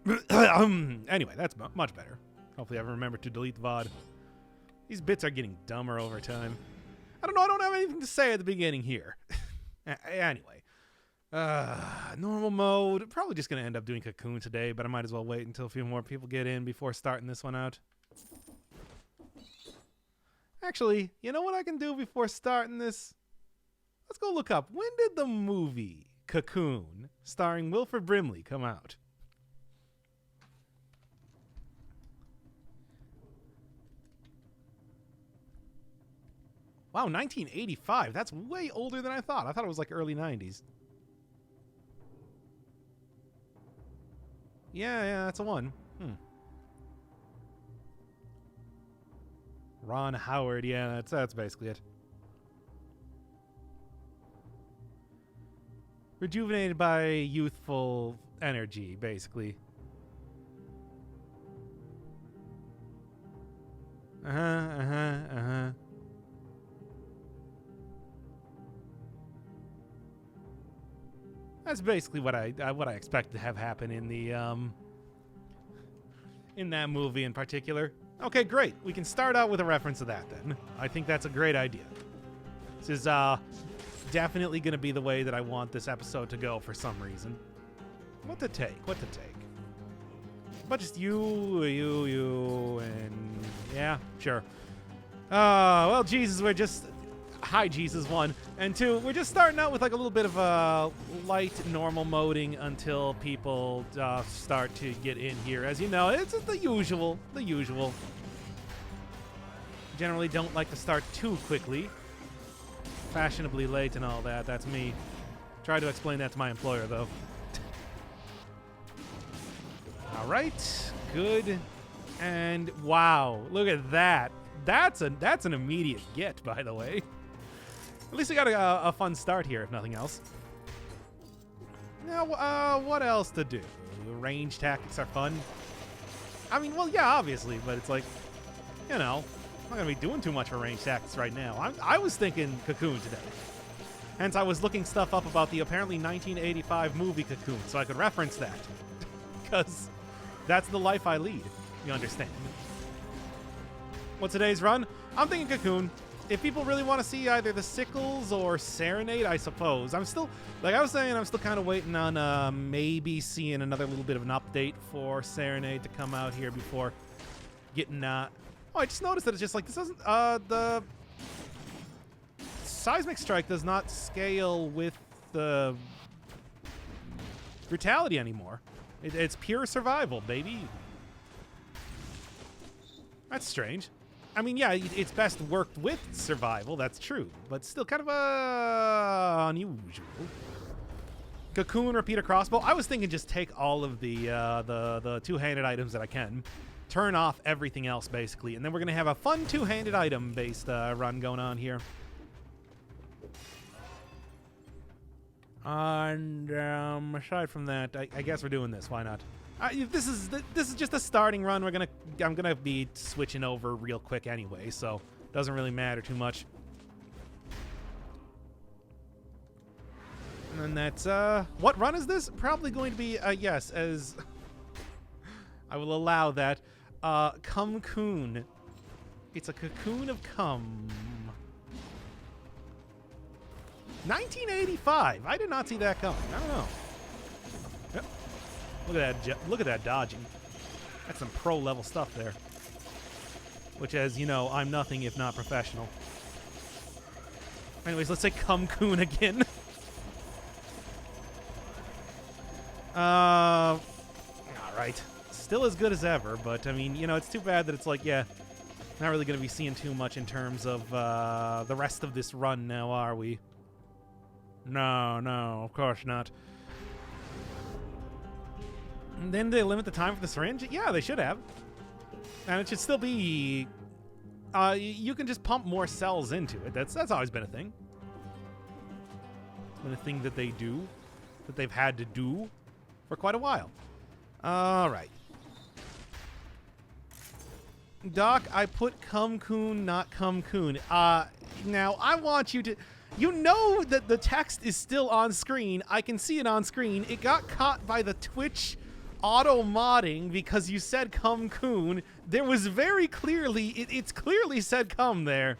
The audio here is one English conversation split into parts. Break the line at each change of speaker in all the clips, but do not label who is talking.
Anyway, that's much better. Hopefully I remember to delete the VOD. These bits are getting dumber over time. I don't know, I don't have anything to say at the beginning here. Anyway. Normal mode. Probably just going to end up doing Cocoon today, but I might as well wait until a few more people get in before starting this one out. Actually, you know what I can do before starting this? Let's go look up. When did the movie Cocoon, starring Wilford Brimley, come out? Wow, 1985. That's way older than I thought. I thought it was like early 90s. Yeah, that's a one. Ron Howard, yeah, that's basically it. Rejuvenated by youthful energy, basically. That's basically what I expect to have happen in the in that movie in particular. Okay, great. We can start out with a reference to that then. I think that's a great idea. This is definitely going to be the way that I want this episode to go for some reason. What to take? But just you, and yeah, sure. Well, Jesus, we're just... Hi, Jesus, 1. And 2, we're just starting out with like a little bit of light normal moding until people start to get in here. As you know, it's the usual. Generally don't like to start too quickly. Fashionably late and all that. That's me. Try to explain that to my employer, though. All right. Good. And wow, look at that. That's an immediate get, by the way. At least we got a fun start here, if nothing else. Now, what else to do? Range tactics are fun. I mean, well, yeah, obviously, but it's like, you know, I'm not going to be doing too much for range tactics right now. I was thinking Cocoon today. Hence, I was looking stuff up about the apparently 1985 movie Cocoon, so I could reference that. Because that's the life I lead, you understand. What's today's run? I'm thinking Cocoon. If people really want to see either the Sickles or Serenade, I suppose. I'm still, like I was saying, I'm still kind of waiting on maybe seeing another little bit of an update for Serenade to come out here before getting... Oh, I just noticed that it's just like, this doesn't... the Seismic Strike does not scale with the brutality anymore. It's pure survival, baby. That's strange. I mean, yeah, it's best worked with survival, that's true, but still kind of unusual. Cocoon, repeater crossbow. I was thinking just take all of the two-handed items that I can, turn off everything else basically, and then we're gonna have a fun two-handed item based run going on here. And aside from that, I guess we're doing this. Why not? This is just a starting run. I'm gonna be switching over real quick anyway, so it doesn't really matter too much. And that's what run is this? Probably going to be yes, as I will allow that. Cocoon. It's a cocoon of cum. 1985. I did not see that coming. I don't know. Yep. Look at that dodging. That's some pro level stuff there. Which, as you know, I'm nothing if not professional. Anyways, let's say Cocoon again. All right. Still as good as ever, but I mean, you know, it's too bad that it's like, yeah, not really going to be seeing too much in terms of the rest of this run now, are we? No, of course not. And then they limit the time for the syringe? Yeah, they should have. And it should still be... you can just pump more cells into it. That's always been a thing. It's been a thing that they do. That they've had to do for quite a while. Alright. Doc, I put Cocoon, not Cocoon. Now, I want you to... You know that the text is still on screen. I can see it on screen. It got caught by the Twitch auto-modding because you said Cocoon. There was very clearly, it's clearly said come there.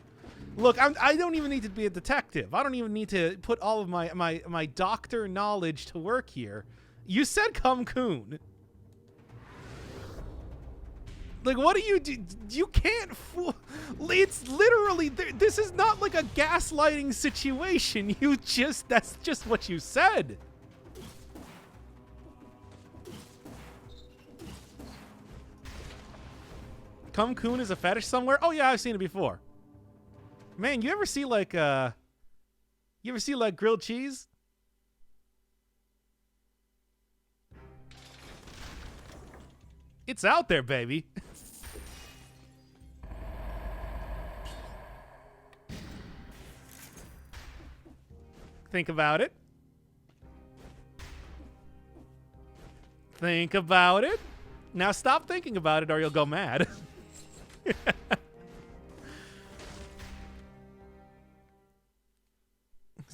Look, I don't even need to be a detective. I don't even need to put all of my doctor knowledge to work here. You said Cocoon. Like, what do you do? You can't fool. It's literally, this is not like a gaslighting situation. That's just what you said. Cocoon is a fetish somewhere? Oh yeah, I've seen it before. Man, you ever see like grilled cheese? It's out there, baby. Think about it. Think about it. Now stop thinking about it or you'll go mad.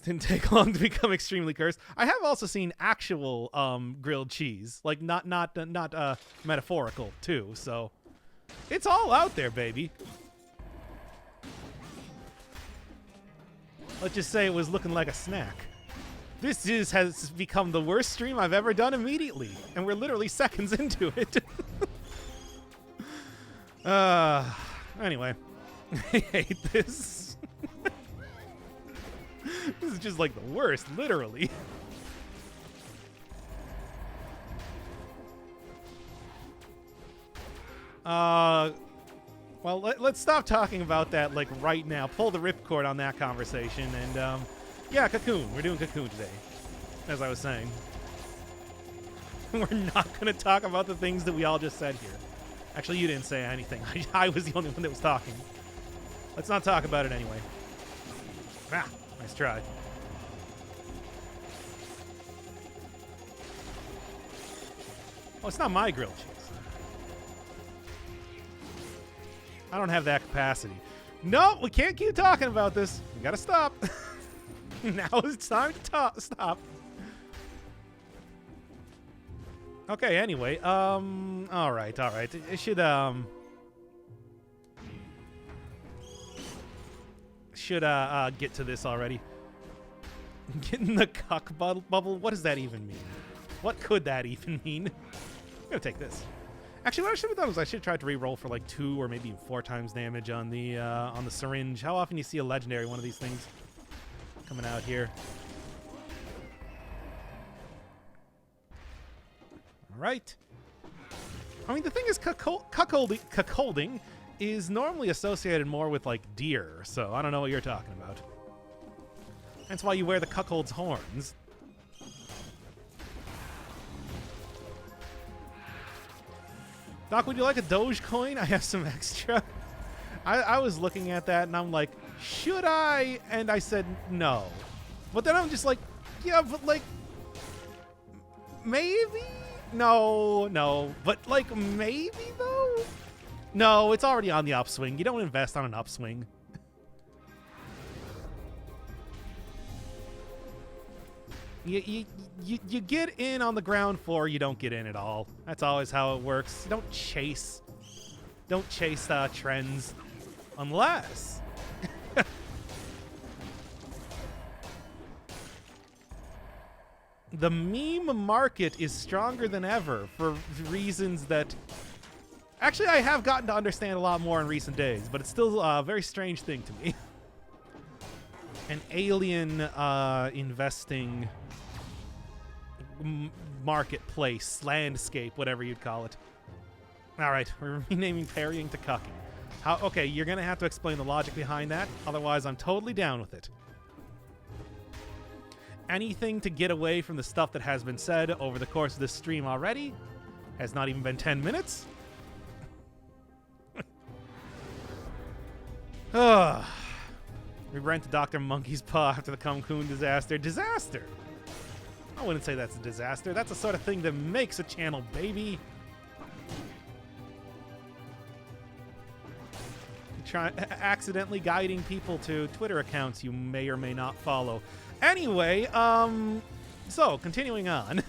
Didn't take long to become extremely cursed. I have also seen actual grilled cheese, like not metaphorical too. So it's all out there, baby. Let's just say it was looking like a snack. This has become the worst stream I've ever done immediately, and we're literally seconds into it. Anyway, I hate this. This is just like the worst, literally. Well, let's stop talking about that like right now. Pull the ripcord on that conversation, and yeah, Cocoon. We're doing Cocoon today, as I was saying. We're not going to talk about the things that we all just said here. Actually, you didn't say anything. I was the only one that was talking. Let's not talk about it anyway. Ah, nice try. Oh, it's not my grilled cheese. I don't have that capacity. No, we can't keep talking about this. We gotta stop. Now it's time to stop. Okay, anyway, all right. It should get to this already. Getting the cuck bubble? What does that even mean? What could that even mean? I'm gonna take this. Actually, what I should have done was I should have tried to re-roll for like 2 or maybe 4 times damage on the syringe. How often do you see a legendary one of these things coming out here? All right. I mean, the thing is, cuckolding is normally associated more with like deer, so I don't know what you're talking about. That's why you wear the cuckold's horns. Doc, would you like a Dogecoin? I have some extra. I was looking at that and I'm like, should I? And I said no. But then I'm just like, yeah, but like, maybe? No. But like, maybe though? No, it's already on the upswing. You don't invest on an upswing. You get in on the ground floor, you don't get in at all. That's always how it works. Don't chase trends. Unless... The meme market is stronger than ever for reasons that... Actually, I have gotten to understand a lot more in recent days, but it's still a very strange thing to me. An alien investing marketplace, landscape, whatever you'd call it. All right, we're renaming parrying to cucking. Okay, you're going to have to explain the logic behind that. Otherwise, I'm totally down with it. Anything to get away from the stuff that has been said over the course of this stream already. Has not even been 10 minutes. We ran to Dr. Monkey's Paw after the Cocoon disaster. Disaster? I wouldn't say that's a disaster. That's the sort of thing that makes a channel, baby. Accidentally guiding people to Twitter accounts you may or may not follow. Anyway, so continuing on.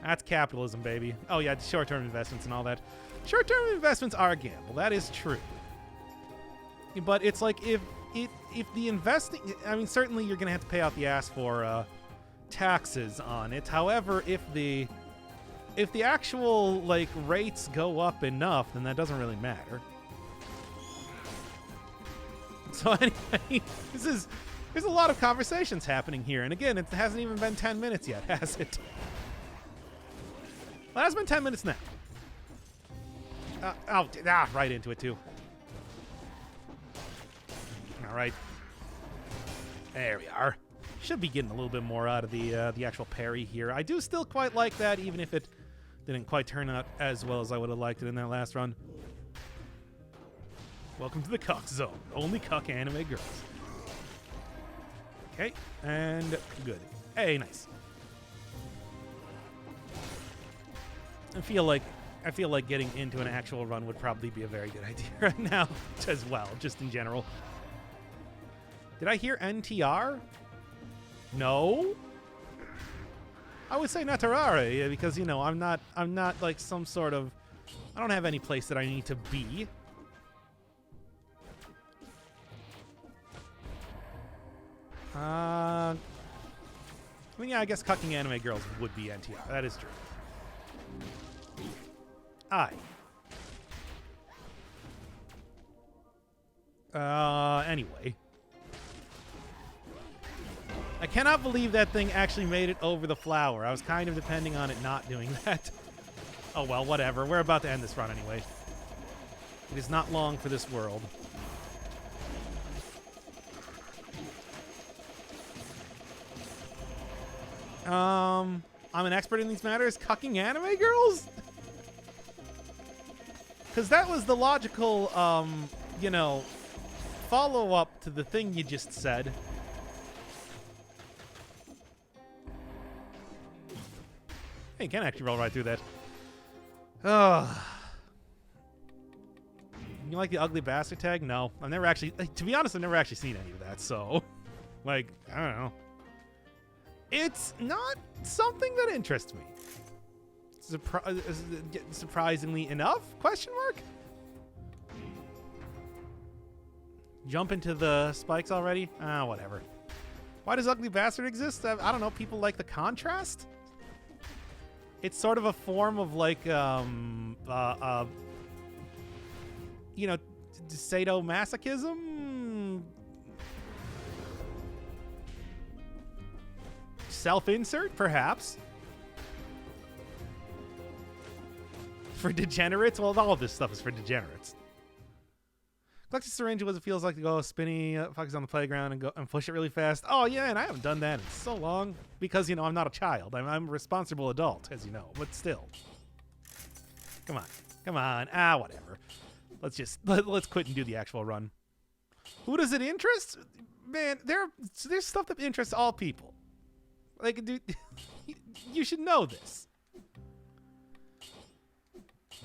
That's capitalism, baby. Oh, yeah, short-term investments and all that. Short-term investments are a gamble. That is true. But it's like if the investing... I mean, certainly you're going to have to pay out the ass for taxes on it. However, if the actual, like, rates go up enough, then that doesn't really matter. So anyway, there's a lot of conversations happening here. And again, it hasn't even been 10 minutes yet, has it? Well, it has been 10 minutes now. Right into it, too. All right. There we are. Should be getting a little bit more out of the actual parry here. I do still quite like that, even if it didn't quite turn out as well as I would have liked it in that last run. Welcome to the cuck zone. Only cuck anime girls. Okay, and good. Hey, nice. I feel like getting into an actual run would probably be a very good idea right now as well, just in general. Did I hear NTR? No. I would say Natarare because, you know, I'm not like some sort of... I don't have any place that I need to be. I mean, yeah, I guess cucking anime girls would be NTR. That is true. Anyway. I cannot believe that thing actually made it over the flower. I was kind of depending on it not doing that. Oh, well, whatever. We're about to end this run anyway. It is not long for this world. I'm an expert in these matters. Cucking anime girls? Because that was the logical, you know, follow-up to the thing you just said. Hey, you can actually roll right through that. Ugh. You like the ugly bastard tag? No. I've never actually... to be honest, I've never actually seen any of that, so... Like, I don't know. It's not something that interests me. Surprisingly enough? Question mark? Jump into the spikes already? Whatever. Why does Ugly Bastard exist? I don't know. People like the contrast? It's sort of a form of like, you know, sadomasochism? Self-insert, perhaps. For degenerates? Well, all of this stuff is for degenerates. Collect a syringe as it feels like to go spinny, focus on the playground and go and push it really fast. Oh, yeah, and I haven't done that in so long. Because, you know, I'm not a child. I'm a responsible adult, as you know. But still. Come on. Come on. Whatever. Let's quit and do the actual run. Who does it interest? Man, there's stuff that interests all people. Like, dude, you should know this.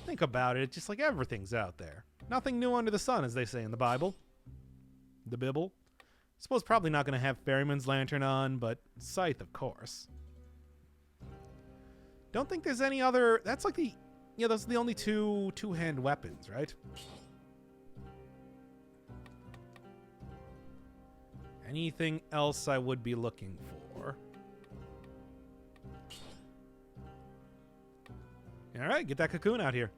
Think about it. It's just like everything's out there. Nothing new under the sun, as they say in the Bible. The Bibble. I suppose probably not going to have Ferryman's Lantern on, but Scythe, of course. Don't think there's any other... That's like the... Yeah, those are the only two-hand weapons, right? Anything else I would be looking for? All right, get that Cocoon out here.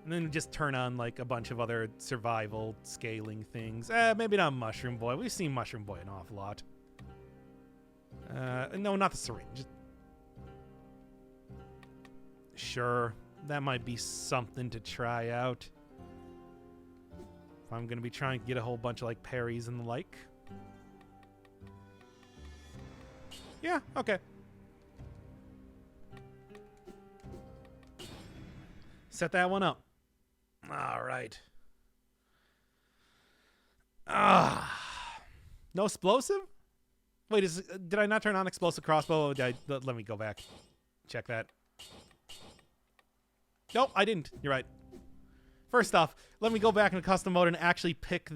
And then just turn on, like, a bunch of other survival scaling things. Maybe not Mushroom Boy. We've seen Mushroom Boy an awful lot. No, not the syringe. Sure, that might be something to try out. If I'm going to be trying to get a whole bunch of, like, parries and the like. Yeah, okay. Set that one up. All right. No explosive? Wait, did I not turn on explosive crossbow? Let me go back. Check that. Nope, I didn't. You're right. First off, let me go back into custom mode and actually pick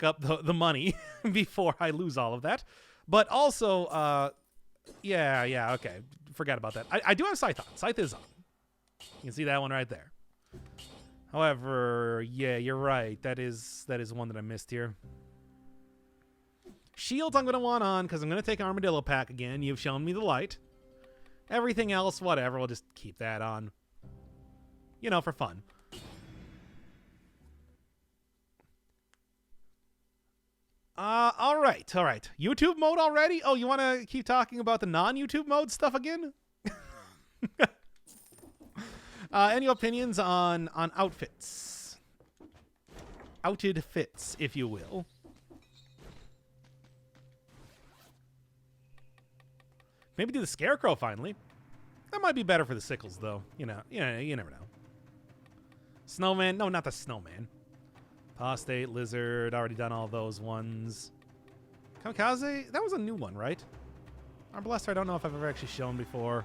up the money before I lose all of that. But also, Yeah, okay. Forgot about that. I do have Scythe on. Scythe is on. You can see that one right there. However, yeah, you're right. That is one that I missed here. Shields I'm going to want on because I'm going to take Armadillo Pack again. You've shown me the light. Everything else, whatever. We'll just keep that on. You know, for fun. All right. YouTube mode already? Oh, you want to keep talking about the non-YouTube mode stuff again? Any opinions on outfits? Outed fits, if you will. Maybe do the Scarecrow finally. That might be better for the sickles, though. You know, you never know. Snowman. No, not the Snowman. Apostate, Lizard. Already done all those ones. Kamikaze. That was a new one, right? Arbalester, I don't know if I've ever actually shown before.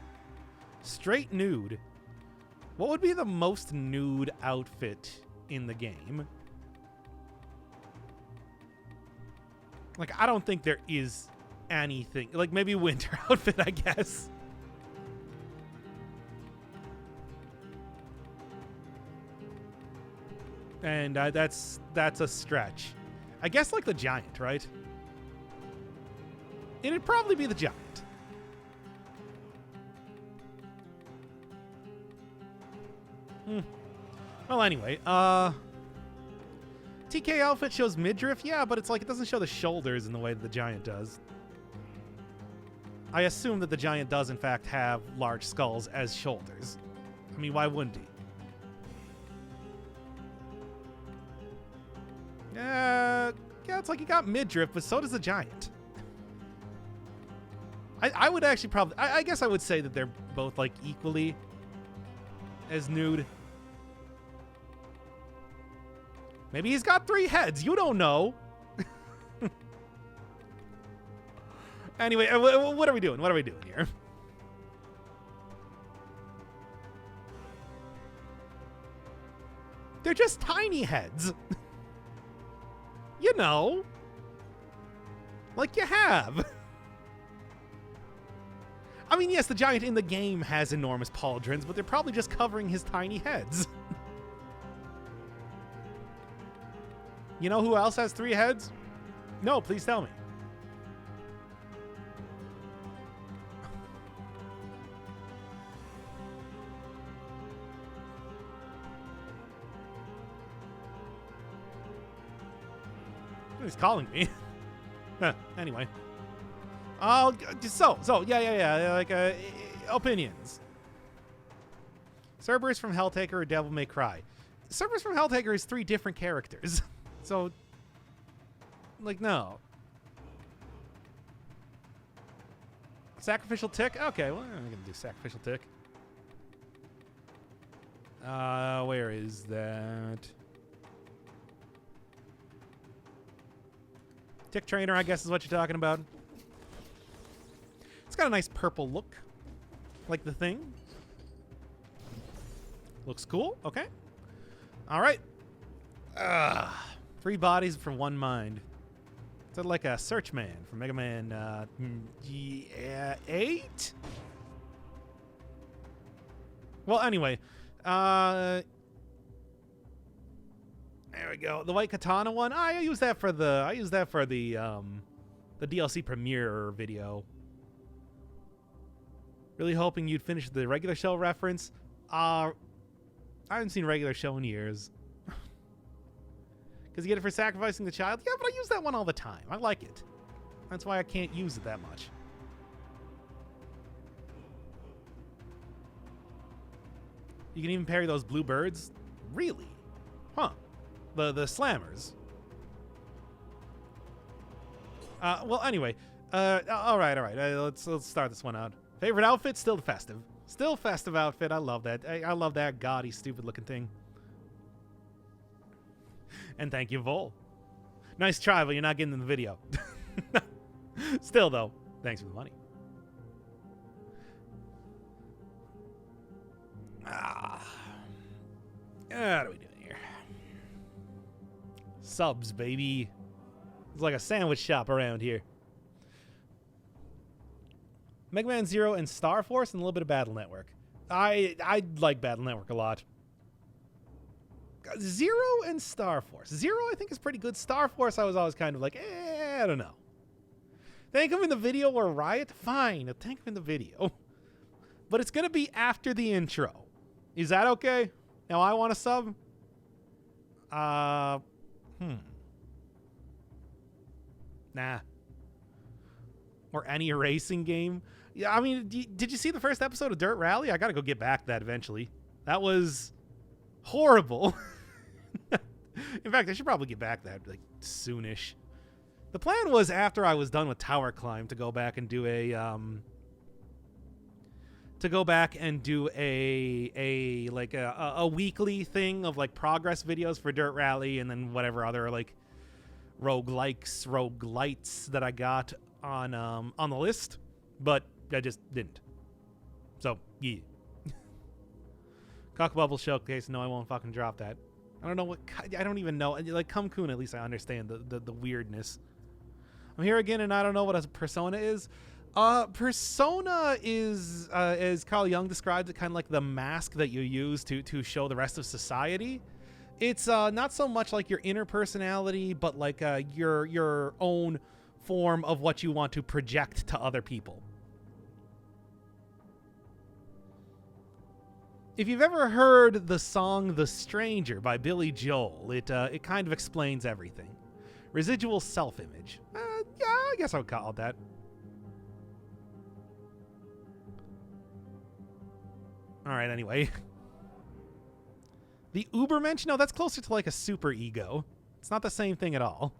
Straight nude. What would be the most nude outfit in the game? Like, I don't think there is anything. Like, maybe winter outfit, I guess. And that's a stretch. I guess like the Giant, right? It'd probably be the Giant. Well, anyway, TK outfit shows midriff, yeah, but it's like it doesn't show the shoulders in the way that the Giant does. I assume that the Giant does, in fact, have large skulls as shoulders. I mean, why wouldn't he? Yeah, it's like he got midriff, but so does the Giant. I would actually probably... I guess I would say that they're both, like, equally as nude. Maybe he's got 3 heads. You don't know. Anyway, what are we doing? What are we doing here? They're just tiny heads. You know. Like you have. I mean, yes, the Giant in the game has enormous pauldrons, but they're probably just covering his tiny heads. You know who else has 3 heads? No, please tell me. He's calling me. Anyway. Yeah, like, opinions. Cerberus from Helltaker or Devil May Cry? Cerberus from Helltaker is 3 different characters. So, like, no. Sacrificial Tick? Okay, well, I'm going to do Sacrificial Tick. Where is that? Tick Trainer, I guess, is what you're talking about. It's got a nice purple look. Like the thing. Looks cool. Okay. All right. 3 bodies for 1 mind. Is that like a Search Man from Mega Man 8? Well, anyway. There we go. The White Katana one. I use that for the DLC premiere video. Really hoping you'd finish the regular show reference. I haven't seen regular show in years. Because you get it for sacrificing the child? Yeah, but I use that one all the time. I like it. That's why I can't use it that much. You can even parry those blue birds? Really? Huh. The slammers. Well, anyway. All right. Let's start this one out. Favorite outfit? Still the festive. Still festive outfit. I love that. I love that gaudy, stupid-looking thing. And thank you, Vol. Nice try, but you're not getting in the video. Still, though, thanks for the money. What are we doing here? Subs, baby. It's like a sandwich shop around here. Mega Man Zero and Star Force and a little bit of Battle Network. I like Battle Network a lot. Zero and Star Force. Zero I think is pretty good. Star Force I was always kind of like, I don't know. Thank him in the video or Riot? Fine, thank him in the video. But it's going to be after the intro. Is that okay? Now I want a sub. Nah. Or any racing game. Yeah, I mean, did you see the first episode of Dirt Rally? I got to go get back to that eventually. That was horrible. In fact, I should probably get back to that like soonish. The plan was after I was done with Tower Climb to go back and do a weekly thing of like progress videos for Dirt Rally and then whatever other like roguelites that I got on the list, but I just didn't. So yeah. Cock Bubble Showcase. No, I won't fucking drop that. I don't know what. I don't even know. Like Cocoon, at least I understand the weirdness. I'm here again, and I don't know what a persona is. Persona is, as Carl Jung described it, kind of like the mask that you use to show the rest of society. It's not so much like your inner personality, but like your own form of what you want to project to other people. If you've ever heard the song "The Stranger" by Billy Joel, it kind of explains everything. Residual self-image. Yeah, I guess I would call it that. All right, anyway. The Ubermensch? No, that's closer to like a super ego. It's not the same thing at all.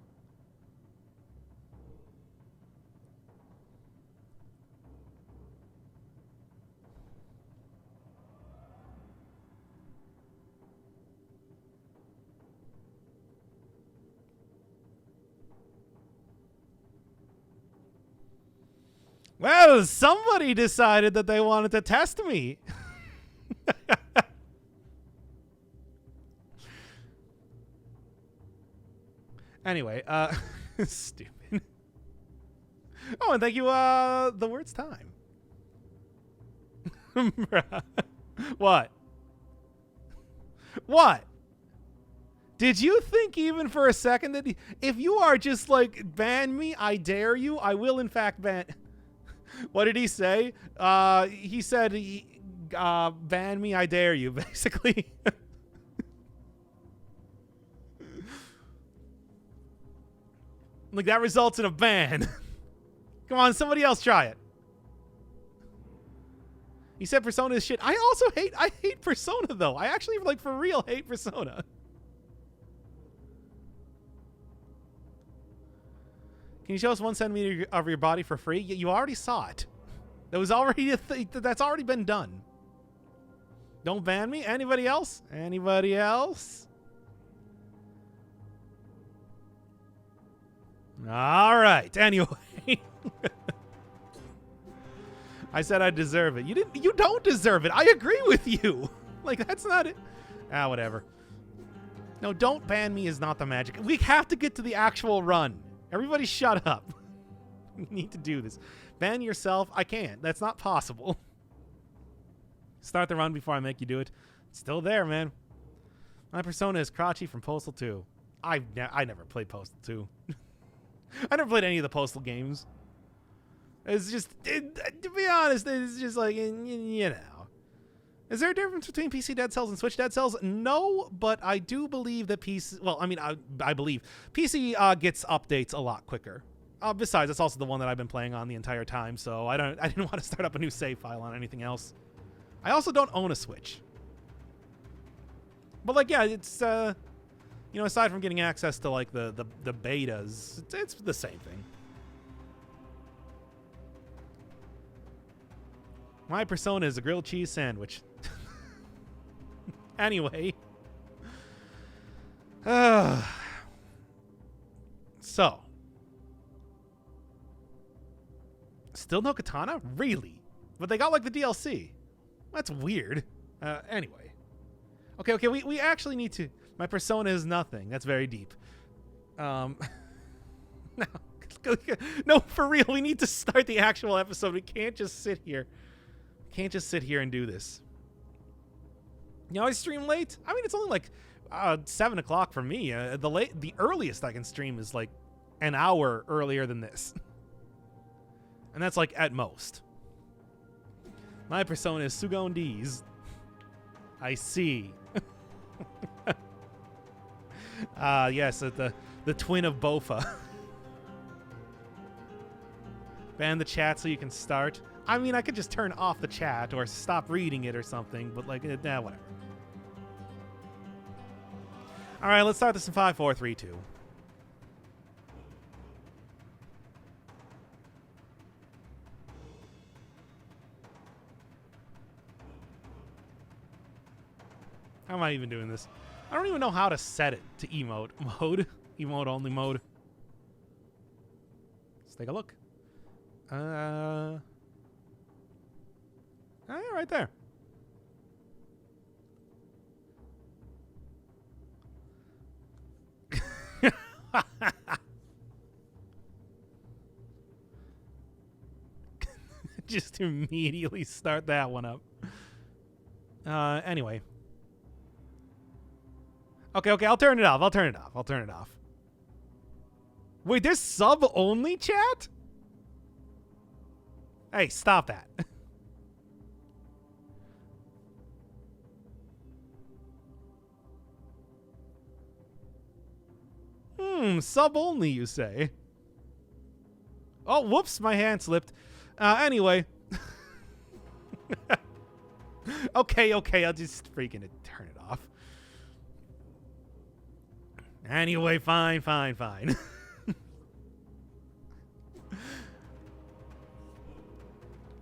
Well, somebody decided that they wanted to test me. Anyway, stupid. Oh, and thank you, The Word's Time. What? What? Did you think even for a second that if you are just like, ban me, I dare you, I will in fact ban... What did he say? He said, ban me, I dare you, basically. Like, that results in a ban. Come on, somebody else try it. He said Persona is shit. I hate Persona, though. I actually, like, for real hate Persona. Can you show us 1 centimeter of your body for free? You already saw it. That was already that's already been done. Don't ban me. Anybody else? Anybody else? All right. Anyway, I said I deserve it. You didn't. You don't deserve it. I agree with you. Like, that's not it. Whatever. No, don't ban me is not the magic. We have to get to the actual run. Everybody shut up. We need to do this. Ban yourself. I can't. That's not possible. Start the run before I make you do it. It's still there, man. My persona is Crotchy from Postal 2. I never played Postal 2. I never played any of the Postal games. It's just, to be honest, it's just like, you know. Is there a difference between PC Dead Cells and Switch Dead Cells? No, but I do believe that PC... Well, I mean, I believe PC gets updates a lot quicker. Besides, it's also the one that I've been playing on the entire time, so I didn't want to start up a new save file on anything else. I also don't own a Switch. But, like, yeah, it's... you know, aside from getting access to, like, the betas, it's the same thing. My persona is a grilled cheese sandwich. Anyway. So. Still no katana? Really? But they got, like, the DLC. That's weird. Anyway. Okay, we actually need to... My persona is nothing. That's very deep. No, No, for real. We need to start the actual episode. We can't just sit here. Can't just sit here and do this. You know, I stream late. I mean, it's only like 7 o'clock for me. The earliest I can stream is like an hour earlier than this. And that's like at most. My persona is Sugon D's. I see. Yes, the twin of Bofa. Ban the chat so you can start. I mean, I could just turn off the chat or stop reading it or something, but like, whatever. All right, let's start this in 5, 4, 3, 2. How am I even doing this? I don't even know how to set it to emote mode. Emote only mode. Let's take a look. Oh, yeah, right there. Just immediately start that one up. Anyway. Okay, I'll turn it off. Wait, there's sub-only chat? Hey, stop that. Sub-only, you say? Oh, whoops, my hand slipped. Anyway. Okay, I'll just freaking turn it off. Anyway, fine.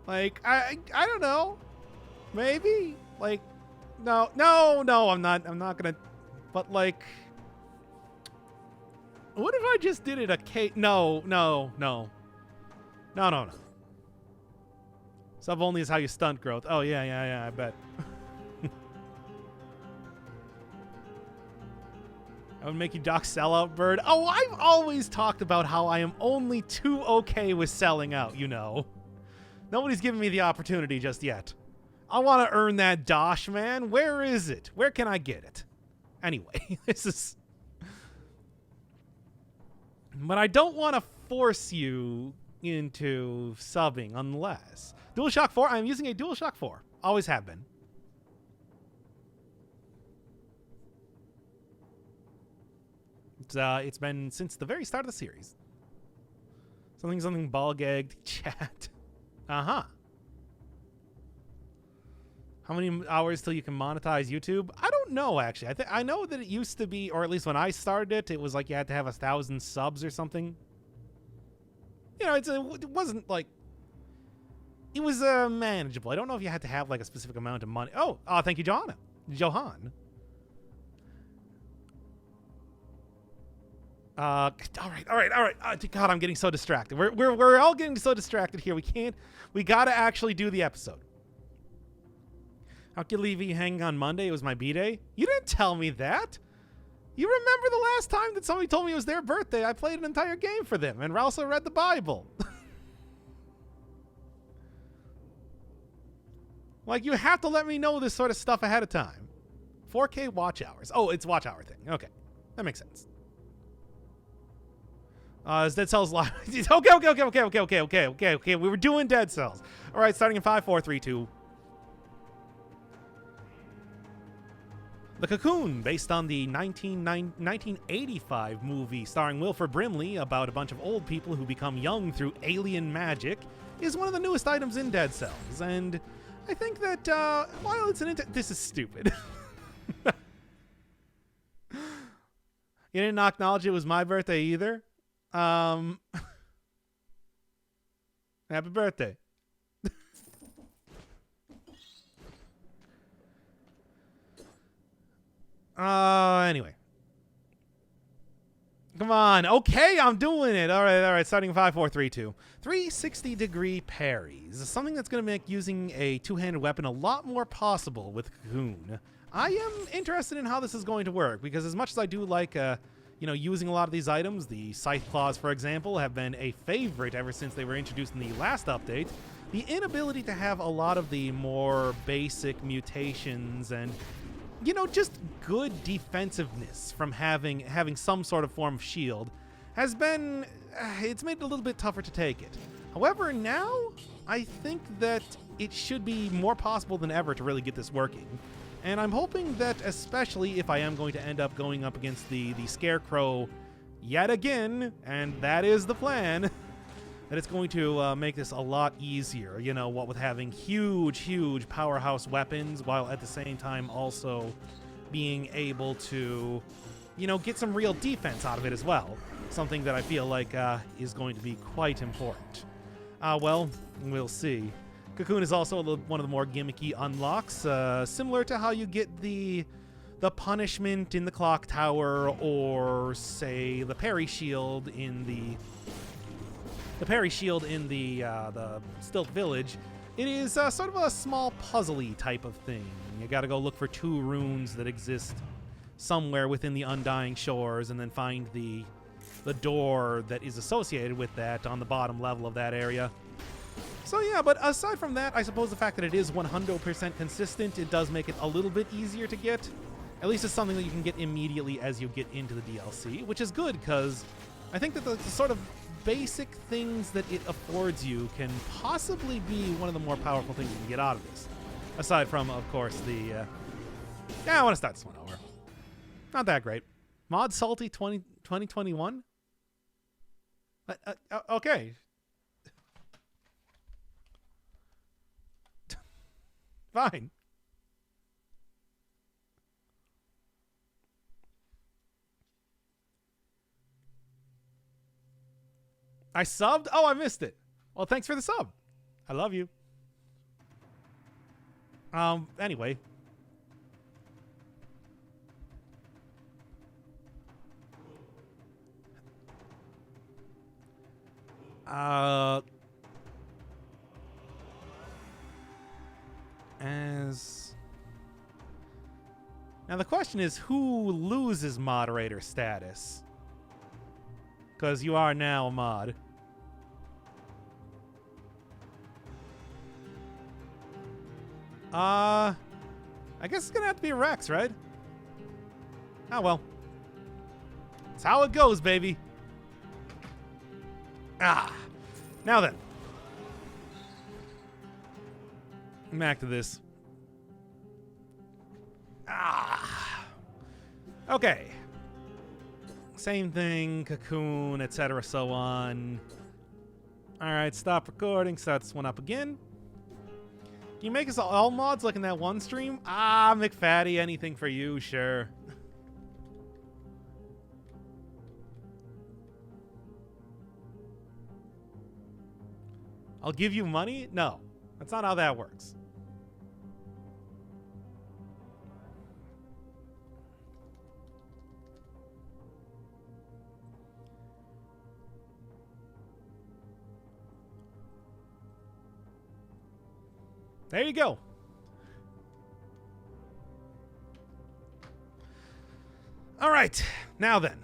Like, I don't know. Maybe? Like, no, I'm not gonna, but like, what if I just did it no. Sub only is how you stunt growth. Oh, yeah, I bet. I would make you doc sellout bird. Oh, I've always talked about how I am only too okay with selling out, you know. Nobody's given me the opportunity just yet. I want to earn that dosh, man. Where is it? Where can I get it? Anyway, this is... But I don't want to force you into subbing unless... DualShock 4? I'm using a DualShock 4. Always have been. It's been since the very start of the series. Something ball-gagged chat. Uh-huh. How many hours till you can monetize YouTube? I don't know, actually. I know that it used to be, or at least when I started it was like you had to have 1,000 subs or something. You know, it wasn't like... It was manageable. I don't know if you had to have like a specific amount of money. Oh, thank you, Johan. All right. God, I'm getting so distracted. We're all getting so distracted here. We gotta actually do the episode. How could I leave you hanging on Monday? It was my B-Day. You didn't tell me that. You remember the last time that somebody told me it was their birthday? I played an entire game for them and also read the Bible. Like, you have to let me know this sort of stuff ahead of time. 4K watch hours. Oh, it's watch hour thing. Okay. That makes sense. Is Dead Cells live? Okay. We were doing Dead Cells. All right, starting in 5, 4, 3, 2. The Cocoon, based on the 1985 movie starring Wilford Brimley about a bunch of old people who become young through alien magic, is one of the newest items in Dead Cells. And I think that, while it's this is stupid. You didn't acknowledge it was my birthday either? Happy birthday. Anyway. Come on. Okay, I'm doing it. All right. Starting 5, 4, 3, 2. 360-degree parries. Something that's going to make using a two-handed weapon a lot more possible with Cocoon. I am interested in how this is going to work, because as much as I do like, using a lot of these items. The Scythe Claws, for example, have been a favorite ever since they were introduced in the last update. The inability to have a lot of the more basic mutations and, just good defensiveness from having some sort of form of shield has been, it's made it a little bit tougher to take it. However, now I think that it should be more possible than ever to really get this working. And I'm hoping that, especially if I am going to end up going up against the Scarecrow yet again, and that is the plan, that it's going to make this a lot easier, what with having huge powerhouse weapons, while at the same time also being able to, get some real defense out of it as well. Something that I feel like is going to be quite important. Well, we'll see. Cocoon is also one of the more gimmicky unlocks, similar to how you get the punishment in the clock tower, or say the parry shield in the Stilt Village. It is sort of a small puzzly type of thing. You got to go look for 2 runes that exist somewhere within the Undying Shores, and then find the door that is associated with that on the bottom level of that area. So yeah, but aside from that, I suppose the fact that it is 100% consistent, it does make it a little bit easier to get. At least it's something that you can get immediately as you get into the DLC, which is good, because I think that the sort of basic things that it affords you can possibly be one of the more powerful things you can get out of this. Aside from, of course, the... I want to start this one over. Not that great. Mod Salty 2021? Okay. Fine. I subbed? Oh, I missed it. Well, thanks for the sub. I love you. Anyway. Now the question is, who loses moderator status? Because you are now a mod. I guess it's gonna have to be Rex, right? Oh well. That's how it goes, baby. Now then. Back to this. Okay. Same thing, Cocoon, etc., so on. Alright, stop recording, start this one up again. Can you make us all mods like in that one stream? McFatty, anything for you, sure. I'll give you money? No, that's not how that works. There you go. All right, now then.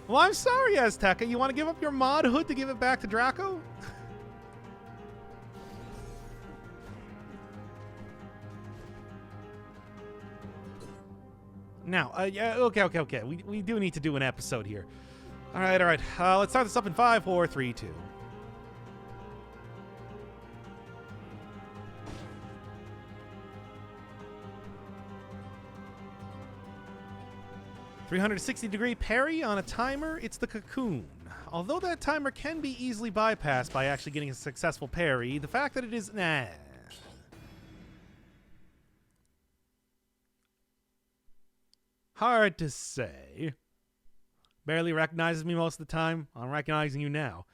Well, I'm sorry, Azteca. You want to give up your mod hood to give it back to Draco? Now, yeah, okay. We do need to do an episode here. All right. Let's start this up in 5, 4, 3, 2. "360-degree parry on a timer. It's the Cocoon. Although that timer can be easily bypassed by actually getting a successful parry, the fact that it is hard to say. Barely recognizes me most of the time. I'm recognizing you now.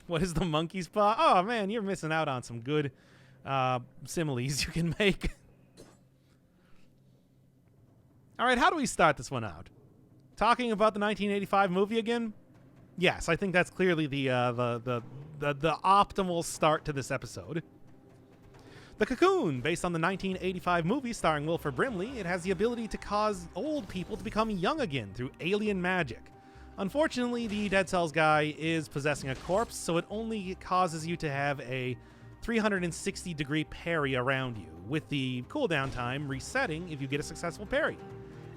What is the monkey's paw? Oh man, you're missing out on some good similes you can make. All right, how do we start this one out? Talking about the 1985 movie again? Yes, I think that's clearly the optimal start to this episode. The Cocoon, based on the 1985 movie starring Wilford Brimley, it has the ability to cause old people to become young again through alien magic. Unfortunately, the Dead Cells guy is possessing a corpse, so it only causes you to have a 360-degree parry around you, with the cooldown time resetting if you get a successful parry.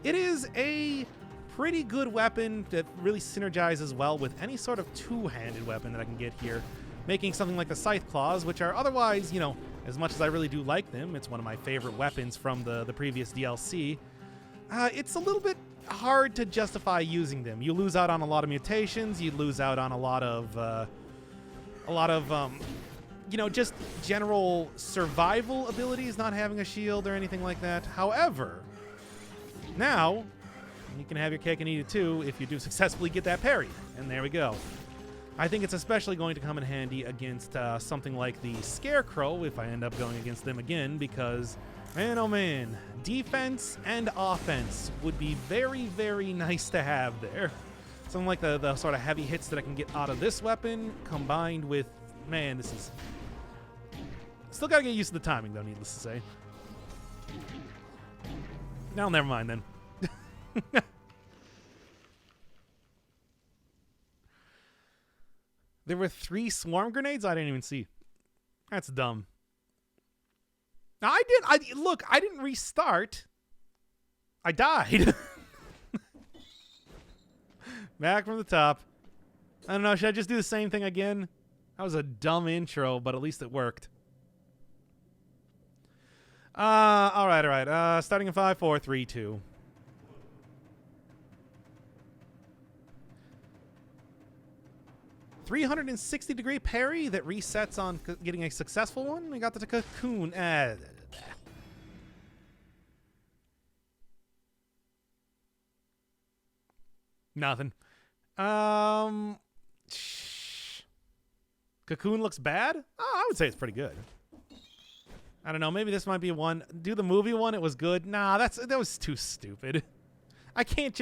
It is a pretty good weapon that really synergizes well with any sort of two-handed weapon that I can get here, making something like the Scythe Claws, which are otherwise, you know, as much as I really do like them, it's one of my favorite weapons from the previous DLC, it's a little bit hard to justify using them. You lose out on a lot of mutations, you lose out on a lot of you know, just general survival abilities, not having a shield or anything like that. However, now you can have your cake and eat it too if you do successfully get that parry. And there we go. I think it's especially going to come in handy against something like the Scarecrow if I end up going against them again, because, man oh man, defense and offense would be very, very nice to have there. Something like the sort of heavy hits that I can get out of this weapon combined with, man, this is... Still gotta get used to the timing though, needless to say. No, never mind then. There were 3 swarm grenades? I didn't even see. That's dumb. Now, look, I didn't restart. I died. Back from the top. I don't know, should I just do the same thing again? That was a dumb intro, but at least it worked. All right. Starting in 5, 4, 3, 2. $360-degree parry that resets on getting a successful one. We got the Cocoon. Nothing. Cocoon looks bad? Oh, I would say it's pretty good. I don't know. Maybe this might be one. Do the movie one. It was good. Nah, that was too stupid. I can't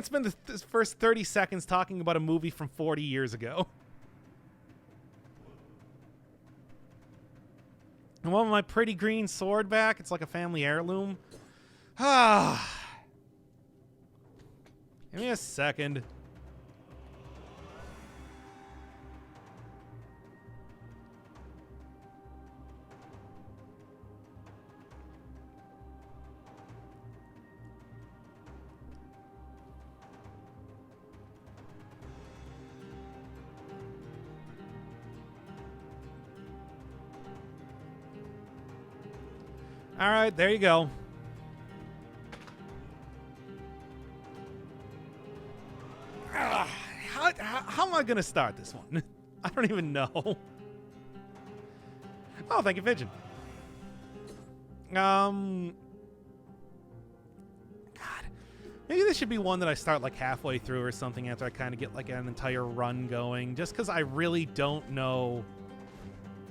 spend the first 30 seconds talking about a movie from 40 years ago. I want my pretty green sword back. It's like a family heirloom. Ah. Give me a second. All right, there you go. How am I going to start this one? I don't even know. Oh, thank you, Pigeon. God. Maybe this should be one that I start like halfway through or something after I kind of get like an entire run going, just because I really don't know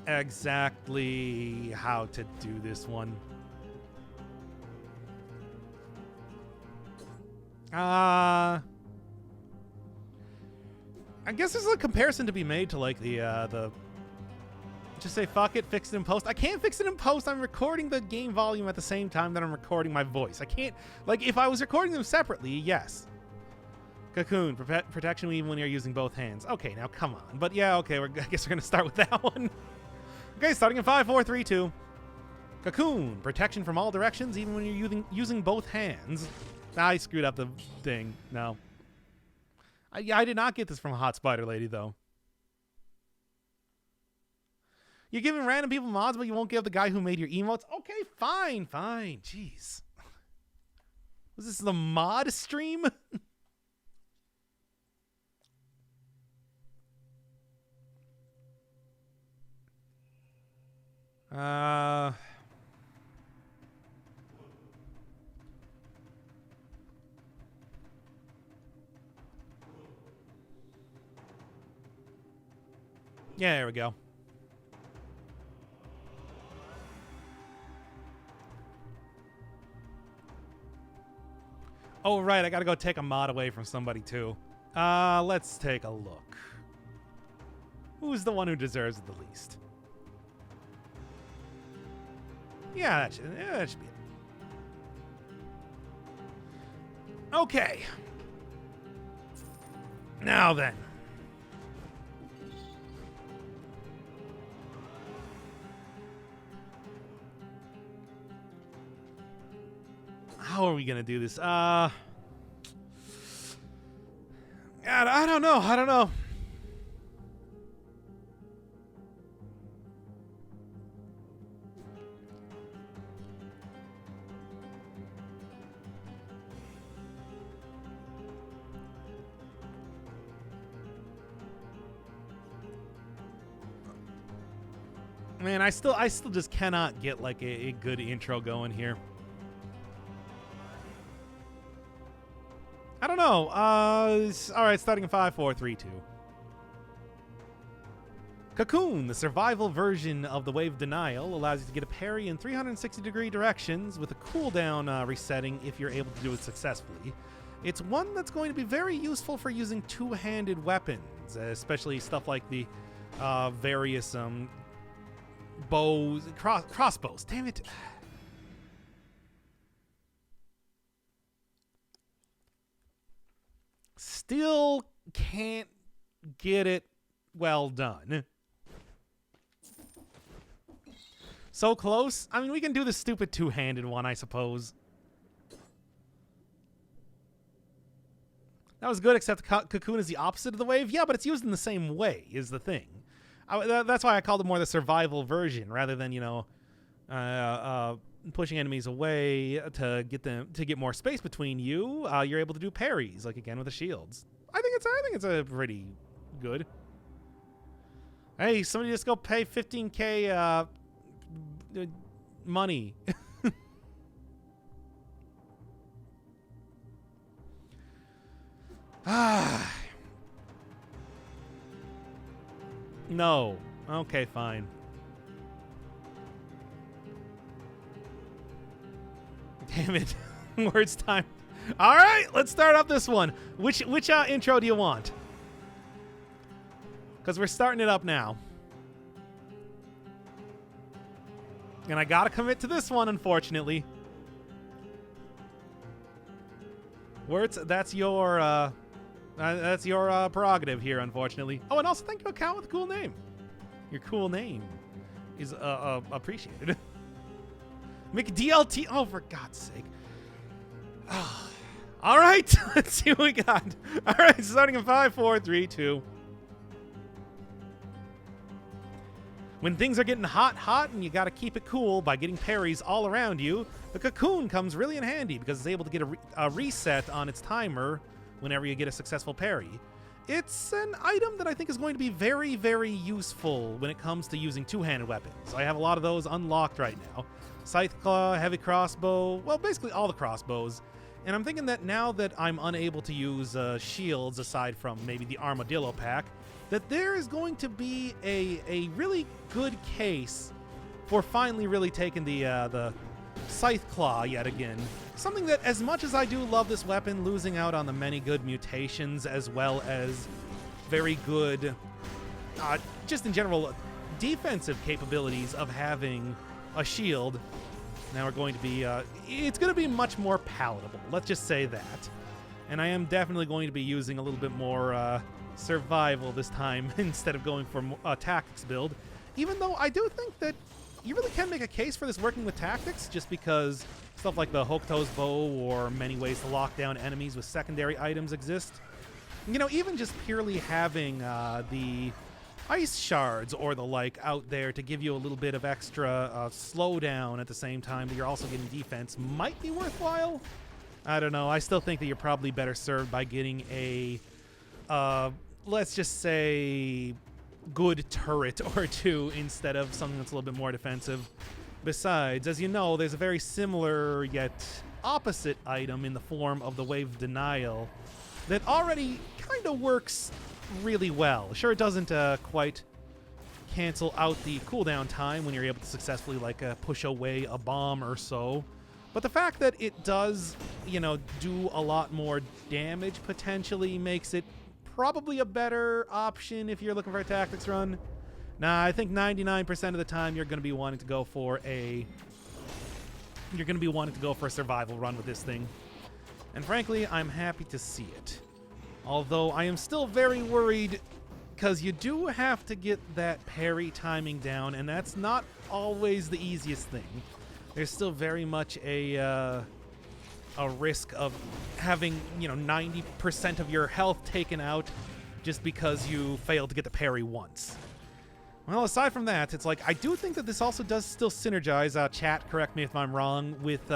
exactly how to do this one. I guess there's a comparison to be made to like the just say fuck it, fix it in post. I can't fix it in post. I'm recording the game volume at the same time that I'm recording my voice. I can't, like, if I was recording them separately, yes. Cocoon, protection even when you're using both hands. Okay, now come on. But yeah, okay, I guess we're gonna start with that one. Okay, starting in 5, 4, 3, 2. Cocoon, protection from all directions even when you're using both hands. I screwed up the thing. No. I did not get this from a Hot Spider Lady, though. You're giving random people mods, but you won't give the guy who made your emotes? Okay, fine. Jeez. Was this the mod stream? Yeah, there we go. Oh, right. I got to go take a mod away from somebody, too. Let's take a look. Who's the one who deserves it the least? Yeah, that should be it. Okay. Now then. How are we gonna do this? God, I don't know. Man, I still just cannot get like a good intro going here. I don't know. All right, starting in 5, 4, 3, 2. Cocoon, the survival version of the Wave Denial, allows you to get a parry in 360-degree directions with a cooldown resetting if you're able to do it successfully. It's one that's going to be very useful for using two-handed weapons, especially stuff like the various bows, crossbows. Damn it. Still can't get it well done. So close. I mean, we can do the stupid two-handed one, I suppose. That was good, except Cocoon is the opposite of the wave. Yeah, but it's used in the same way, is the thing. That's why I called it more the survival version, rather than, pushing enemies away to get more space between you. You're able to do parries, like again with the shields. I think it's a pretty good. Hey, somebody just go pay 15K money. No. Okay, fine. Damn it. Words time. All right, let's start up this one. Which intro do you want? Because we're starting it up now. And I got to commit to this one, unfortunately. Words, that's your prerogative here, unfortunately. Oh, and also thank you, account with a cool name. Your cool name is appreciated. McDLT. Oh, for God's sake. All right, let's see what we got. All right, starting in 5, 4, 3, 2. When things are getting hot, and you got to keep it cool by getting parries all around you, the Cocoon comes really in handy because it's able to get a reset on its timer whenever you get a successful parry. It's an item that I think is going to be very, very useful when it comes to using two-handed weapons. I have a lot of those unlocked right now. Scythe Claw, Heavy Crossbow, well, basically all the crossbows. And I'm thinking that now that I'm unable to use shields, aside from maybe the Armadillo pack, that there is going to be a really good case for finally really taking the Scythe Claw yet again. Something that, as much as I do love this weapon, losing out on the many good mutations as well as very good, just in general, defensive capabilities of having a shield, now we're going to be, it's going to be much more palatable. Let's just say that. And I am definitely going to be using a little bit more survival this time instead of going for a tactics build. Even though I do think that you really can make a case for this working with tactics, just because stuff like the Hokuto's bow or many ways to lock down enemies with secondary items exist. You know, even just purely having the ice shards or the like out there to give you a little bit of extra slowdown at the same time that you're also getting defense might be worthwhile. I don't know. I still think that you're probably better served by getting a, let's just say, good turret or two instead of something that's a little bit more defensive. Besides, as you know, there's a very similar yet opposite item in the form of the Wave Denial that already kind of works really well. Sure, it doesn't quite cancel out the cooldown time when you're able to successfully push away a bomb or so, But the fact that it does, do a lot more damage potentially makes it probably a better option if you're looking for a tactics run. Nah, I think 99% of the time you're going to be wanting to go for a survival run with this thing. And frankly, I'm happy to see it. Although I am still very worried because you do have to get that parry timing down, and that's not always the easiest thing. There's still very much a risk of having, 90% of your health taken out just because you failed to get the parry once. Well, aside from that, it's like, I do think that this also does still synergize, chat, correct me if I'm wrong, with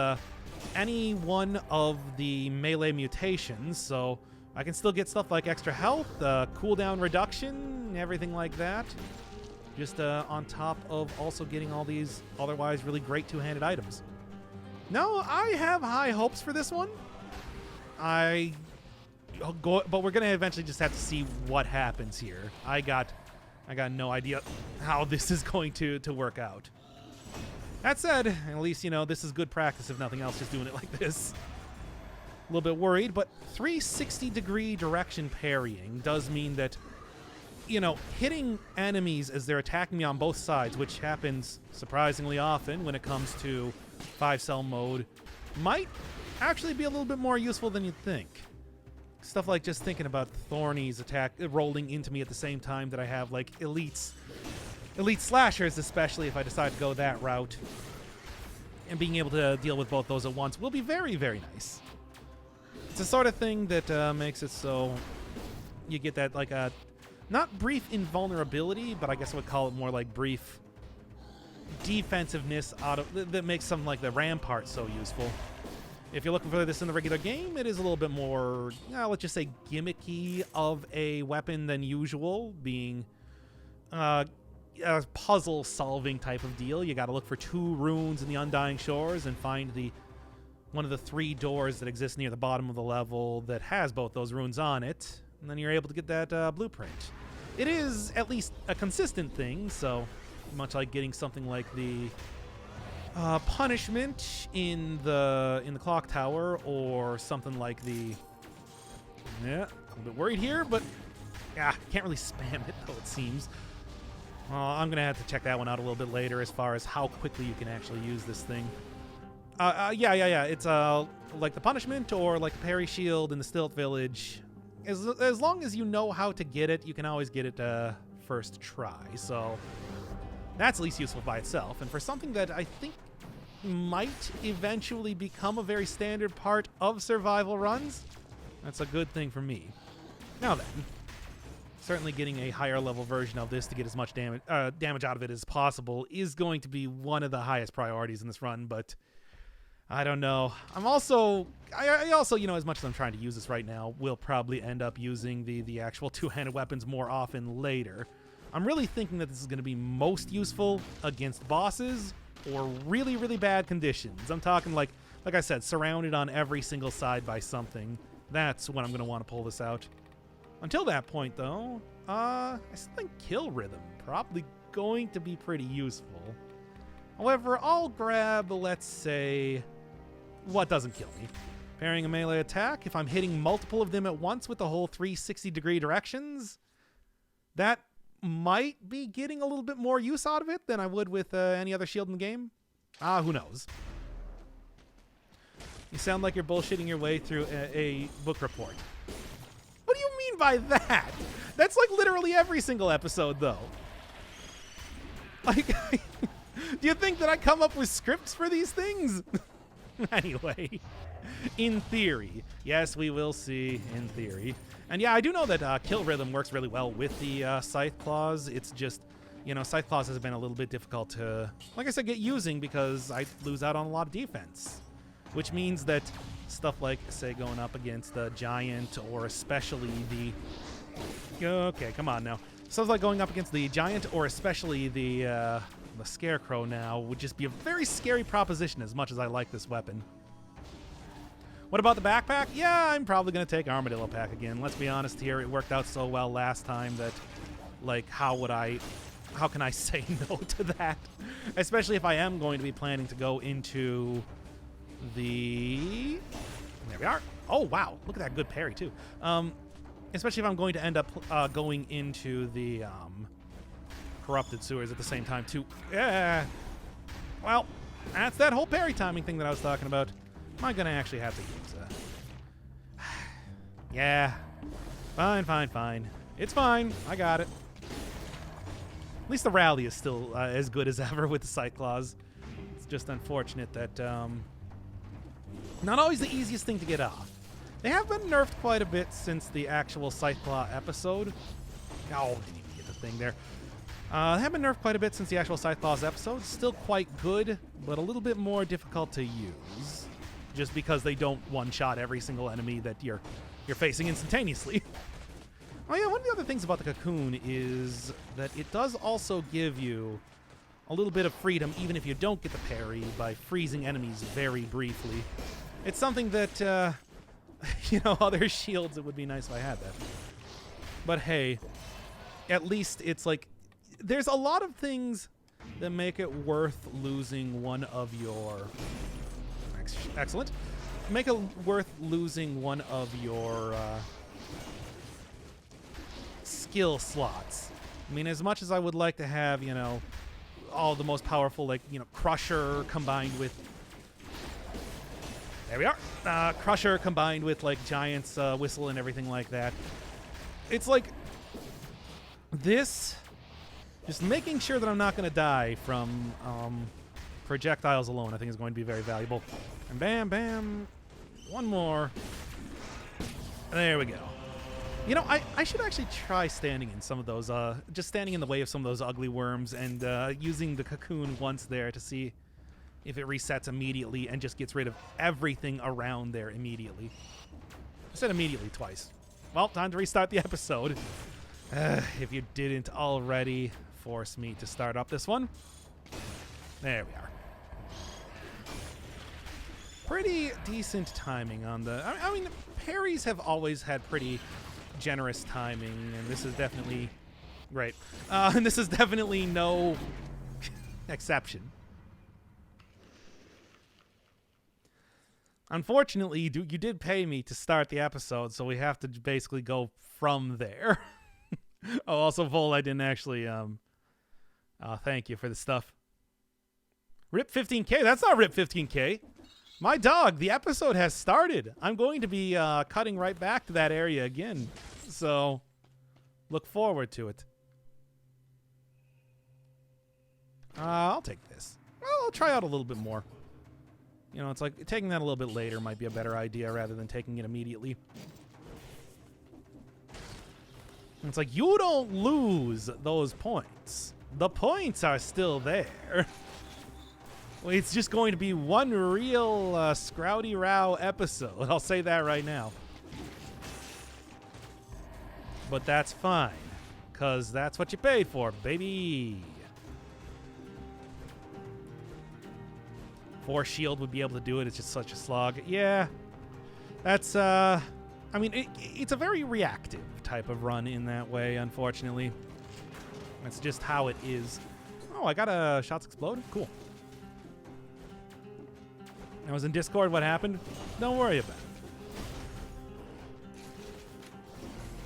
any one of the melee mutations, so I can still get stuff like extra health, cooldown reduction, everything like that. Just on top of also getting all these otherwise really great two-handed items. No, I have high hopes for this one. But we're gonna eventually just have to see what happens here. I got no idea how this is going to work out. That said, at least, this is good practice, if nothing else, just doing it like this. A little bit worried, but 360-degree direction parrying does mean that, hitting enemies as they're attacking me on both sides, which happens surprisingly often when it comes to 5-cell mode, might actually be a little bit more useful than you'd think. Stuff like just thinking about Thorny's attack rolling into me at the same time that I have, like, elite slashers, especially if I decide to go that route. And being able to deal with both those at once will be very, very nice. It's the sort of thing that makes it so you get that, like, not brief invulnerability, but I guess I would call it more like brief defensiveness that makes something like the Rampart so useful. If you're looking for this in the regular game, it is a little bit more, let's just say, gimmicky of a weapon than usual, being a puzzle-solving type of deal. You got to look for 2 runes in the Undying Shores and find one of the 3 doors that exist near the bottom of the level that has both those runes on it, and then you're able to get that blueprint. It is at least a consistent thing, so much like getting something like the punishment in the clock tower, or something like I'm a bit worried here, but can't really spam it though, it seems. I'm gonna have to check that one out a little bit later as far as how quickly you can actually use this thing. It's like the punishment or like the parry shield in the Stilt Village. As long as you know how to get it, you can always get it first try. So that's at least useful by itself. And for something that I think might eventually become a very standard part of survival runs, that's a good thing for me. Now then, certainly getting a higher level version of this to get as much damage out of it as possible is going to be one of the highest priorities in this run, but I don't know. I also, as much as I'm trying to use this right now, will probably end up using the actual two-handed weapons more often later. I'm really thinking that this is going to be most useful against bosses or really, really bad conditions. I'm talking like I said, surrounded on every single side by something. That's when I'm going to want to pull this out. Until that point, though, I still think kill rhythm probably going to be pretty useful. However, I'll grab, let's say, what doesn't kill me. Parrying a melee attack, if I'm hitting multiple of them at once with the whole 360-degree directions, that might be getting a little bit more use out of it than I would with any other shield in the game. Who knows? You sound like you're bullshitting your way through a book report. What do you mean by that? That's like literally every single episode, though. Like, do you think that I come up with scripts for these things? Anyway, in theory. Yes, we will see in theory. And yeah, I do know that kill rhythm works really well with the Scythe Claws. It's just, Scythe Claws has been a little bit difficult to, like I said, get using because I lose out on a lot of defense. Which means that stuff like, say, going up against the Giant or especially the... Okay, come on now. Stuff like going up against the Giant or especially the Scarecrow now would just be a very scary proposition as much as I like this weapon. What about the backpack? Yeah, I'm probably going to take Armadillo Pack again. Let's be honest here. It worked out so well last time that, like, how can I say no to that? Especially if I am going to be planning to go into the... There we are. Oh, wow. Look at that good parry, too. Especially if I'm going to end up going into the corrupted sewers at the same time, too. Yeah. Well, that's that whole parry timing thing that I was talking about. Am I going to actually have to use Yeah. Fine, fine, fine. It's fine. I got it. At least the rally is still as good as ever with the Sight Claws. It's just unfortunate that not always the easiest thing to get off. They have been nerfed quite a bit since the actual Sight Claw episode. Oh, didn't even get the thing there. They have been nerfed quite a bit since the actual Sight Claws episode. Still quite good, but a little bit more difficult to use. Just because they don't one-shot every single enemy that you're facing instantaneously. Oh yeah, one of the other things about the Cocoon is that it does also give you a little bit of freedom, even if you don't get the parry, by freezing enemies very briefly. It's something that, you know, other shields, it would be nice if I had that. But hey, at least it's like, there's a lot of things that make it worth losing one of your... Excellent. Make it worth losing one of your skill slots. I mean, as much as I would like to have, you know, all the most powerful, like, you know, Crusher combined with... There we are. Crusher combined with, like, Giant's Whistle and everything like that. It's like... This... Just making sure that I'm not going to die from projectiles alone, I think, is going to be very valuable. And bam, bam. One more. There we go. You know, I should actually try standing in some of those, just standing in the way of some of those ugly worms and using the Cocoon once there to see if it resets immediately and just gets rid of everything around there immediately. I said immediately twice. Well, time to restart the episode. If you didn't already force me to start up this one. There we are. Pretty decent timing on the... I mean, parries have always had pretty generous timing, and this is definitely... Right. And this is definitely no exception. Unfortunately, you did pay me to start the episode, so we have to basically go from there. Oh, also, Vol, I didn't actually... thank you for the stuff. Rip 15K? That's not Rip 15K. My dog, the episode has started. I'm going to be cutting right back to that area again. So, look forward to it. I'll take this. Well, I'll try out a little bit more. You know, it's like taking that a little bit later might be a better idea rather than taking it immediately. It's like, you don't lose those points. The points are still there. It's just going to be one real Scrouty Row episode. I'll say that right now. But that's fine, because that's what you paid for, baby. Force Shield would be able to do it. It's just such a slog. Yeah, that's... I mean, it's a very reactive type of run in that way, unfortunately. That's just how it is. Oh, I got a Shots Explode? Cool. I was in Discord. What happened? Don't worry about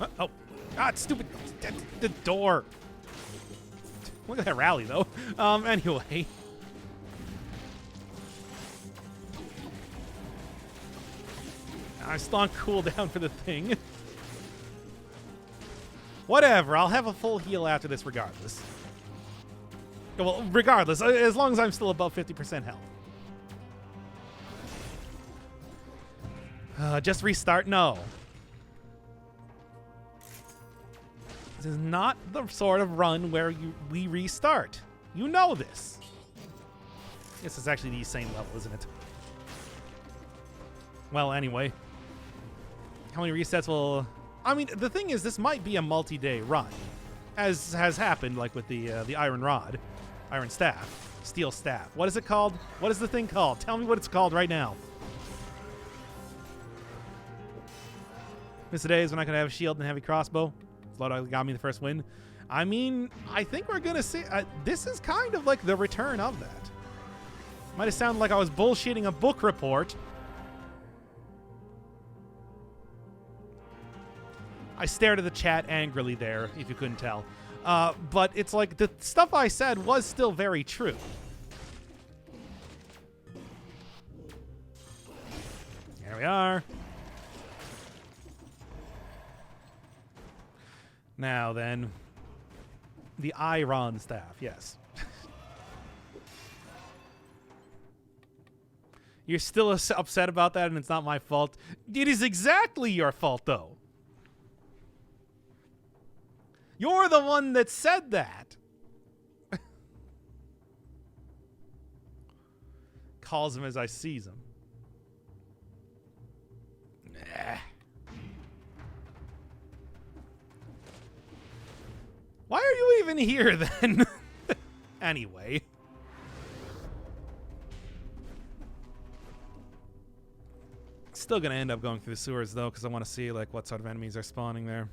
it. Oh. God, stupid. The door. Look at that rally, though. Anyway. I'm still on cooldown for the thing. Whatever. I'll have a full heal after this regardless. Well, regardless. As long as I'm still above 50% health. Just restart? No. This is not the sort of run where we restart. You know this. This is actually the same level, isn't it? Well, anyway. How many resets will... I mean, the thing is, this might be a multi-day run. As has happened, like with the Iron Rod. Iron Staff. Steel Staff. What is it called? What is the thing called? Tell me what it's called right now. Miss the days when I could have a shield and a heavy crossbow. Slowdog got me the first win. I mean, I think we're going to see... this is kind of like the return of that. Might have sounded like I was bullshitting a book report. I stared at the chat angrily there, if you couldn't tell. But it's like the stuff I said was still very true. There we are. Now then, the Iron staff, yes. You're still upset about that and it's not my fault. It is exactly your fault, though. You're the one that said that. Calls him as I sees him. Nah. Why are you even here then? Anyway. Still gonna end up going through the sewers though, because I want to see like what sort of enemies are spawning there.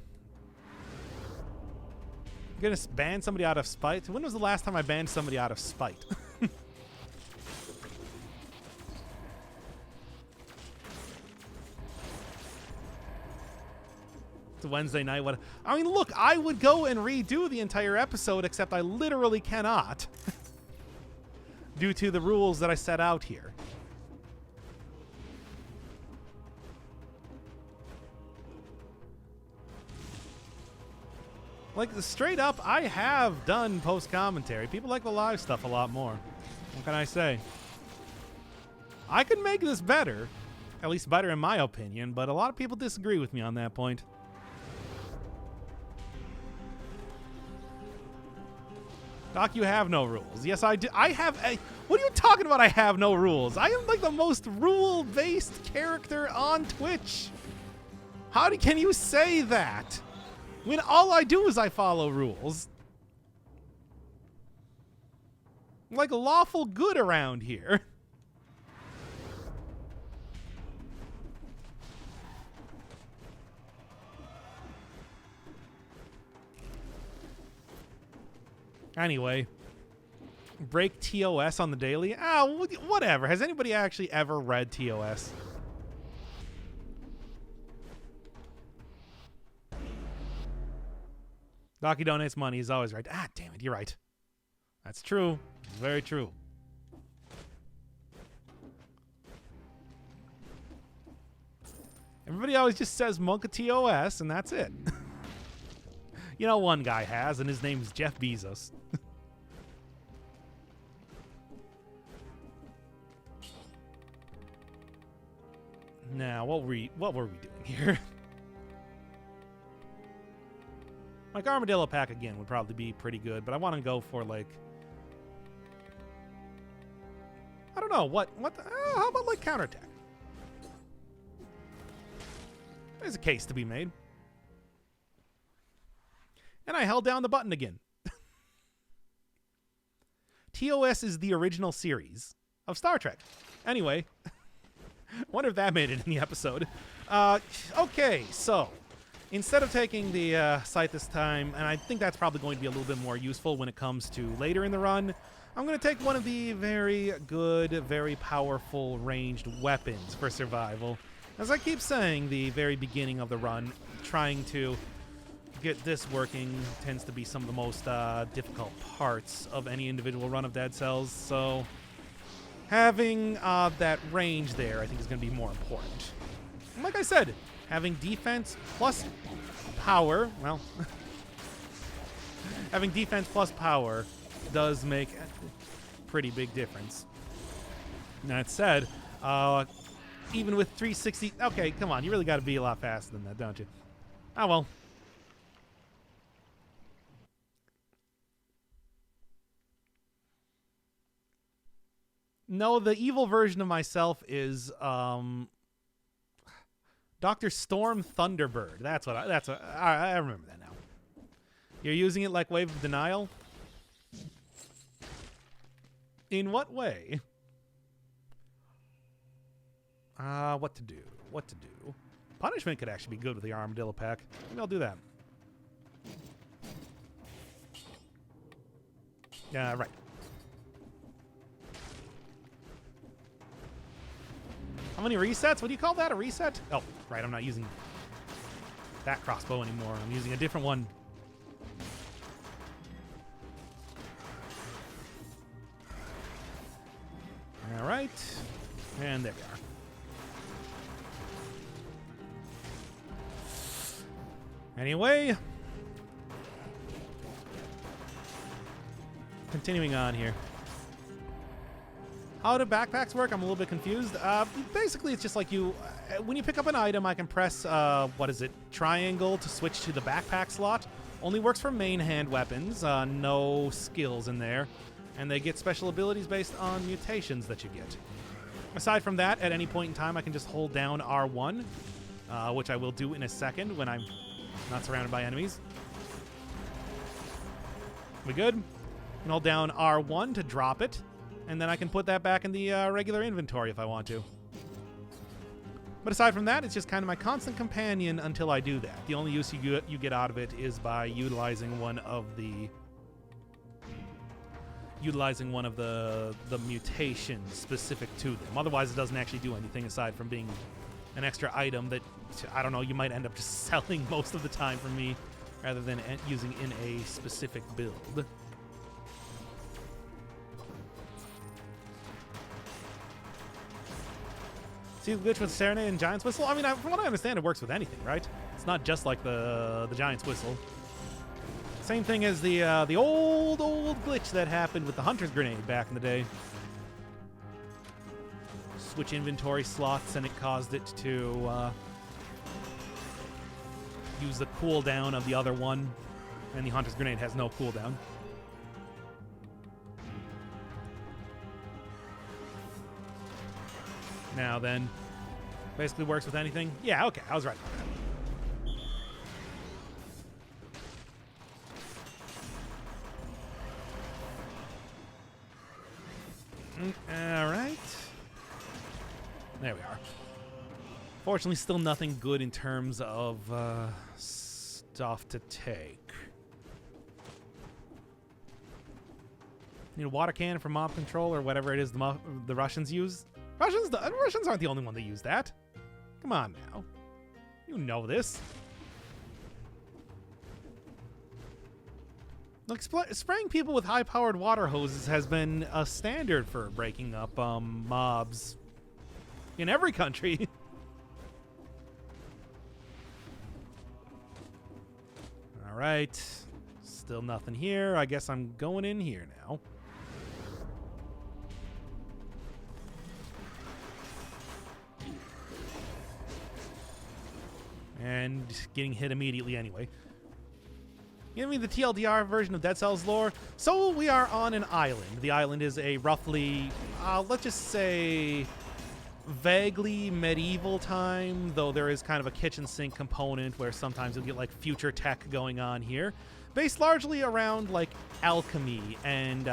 I'm gonna ban somebody out of spite. When was the last time I banned somebody out of spite? It's a Wednesday night. What? I mean, look, I would go and redo the entire episode, except I literally cannot due to the rules that I set out here. Like, straight up, I have done post-commentary. People like the live stuff a lot more. What can I say? I could make this better. At least better in my opinion, but a lot of people disagree with me on that point. Doc, you have no rules. Yes, I do. I have a... What are you talking about? I have no rules. I am like the most rule-based character on Twitch. How can you say that? When all I do is I follow rules. I'm like lawful good around here. Anyway, break TOS on the daily? Ah, whatever. Has anybody actually ever read TOS? Docky donates money. He's always right. Ah, damn it. You're right. That's true. It's very true. Everybody always just says Monka TOS, and that's it. You know, one guy has, and his name's Jeff Bezos. Now, what were we doing here? Like, Armadillo Pack again would probably be pretty good, but I want to go for, like... I don't know, how about, like, Counterattack? There's a case to be made. And I held down the button again. TOS is the original series of Star Trek. Anyway, wonder if that made it in the episode. Okay, so instead of taking the site this time, and I think that's probably going to be a little bit more useful when it comes to later in the run, I'm going to take one of the very good, very powerful ranged weapons for survival. As I keep saying, the very beginning of the run, trying to get this working tends to be some of the most difficult parts of any individual run of Dead Cells, so having that range there I think is going to be more important. And like I said, having defense plus power, well, having defense plus power does make a pretty big difference. That said, even with 360, okay, come on, you really got to be a lot faster than that, don't you? Oh well. No, the evil version of myself is Dr. Storm Thunderbird. I remember that now. You're using it like Wave of Denial? In what way? What to do? Punishment could actually be good with the Armadillo Pack. Maybe I'll do that. Yeah, right. How many resets? What do you call that? A reset? Oh, right. I'm not using that crossbow anymore. I'm using a different one. All right. And there we are. Anyway. Continuing on here. How do backpacks work? I'm a little bit confused. Basically, it's just like you... when you pick up an item, I can press, triangle to switch to the backpack slot. Only works for main hand weapons. No skills in there. And they get special abilities based on mutations that you get. Aside from that, at any point in time, I can just hold down R1, which I will do in a second when I'm not surrounded by enemies. We good? I can hold down R1 to drop it. And then I can put that back in the regular inventory if I want to. But aside from that, it's just kind of my constant companion until I do that. The only use you get out of it is by utilizing one of the mutations specific to them. Otherwise, it doesn't actually do anything aside from being an extra item that, I don't know, you might end up just selling most of the time for me rather than using in a specific build. See the glitch with Serenade and Giant's Whistle? I mean, from what I understand, it works with anything, right? It's not just like the Giant's Whistle. Same thing as the old glitch that happened with the Hunter's Grenade back in the day. Switch inventory slots, and it caused it to use the cooldown of the other one, and the Hunter's Grenade has no cooldown. Now then, basically works with anything. Yeah, okay, I was right about that. All right. There we are. Fortunately, still nothing good in terms of stuff to take. Need a water cannon for mob control or whatever it is the Russians use. The Russians aren't the only one that use that. Come on now. You know this. Like, spraying people with high-powered water hoses has been a standard for breaking up mobs in every country. All right. Still nothing here. I guess I'm going in here now. And getting hit immediately anyway. Give me the TLDR version of Dead Cells lore. So we are on an island. The island is a roughly, let's just say, vaguely medieval time, though there is kind of a kitchen sink component where sometimes you'll get like future tech going on here. Based largely around like alchemy and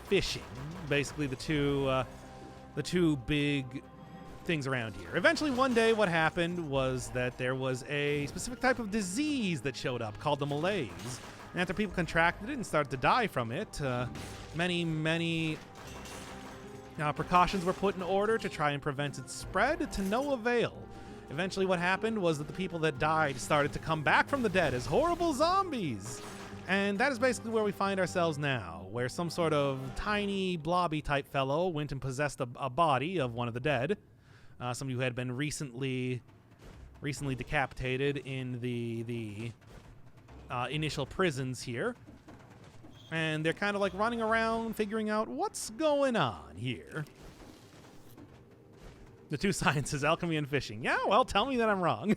fishing. Basically the two big things around here. Eventually one day what happened was that there was a specific type of disease that showed up called the malaise. And after people contracted it and started to die from it, many precautions were put in order to try and prevent its spread to no avail. Eventually what happened was that the people that died started to come back from the dead as horrible zombies. And that is basically where we find ourselves now, where some sort of tiny blobby type fellow went and possessed a body of one of the dead. Somebody who had been recently decapitated in the initial prisons here. And they're kind of like running around figuring out what's going on here. The two sciences, alchemy and fishing. Yeah, well, tell me that I'm wrong.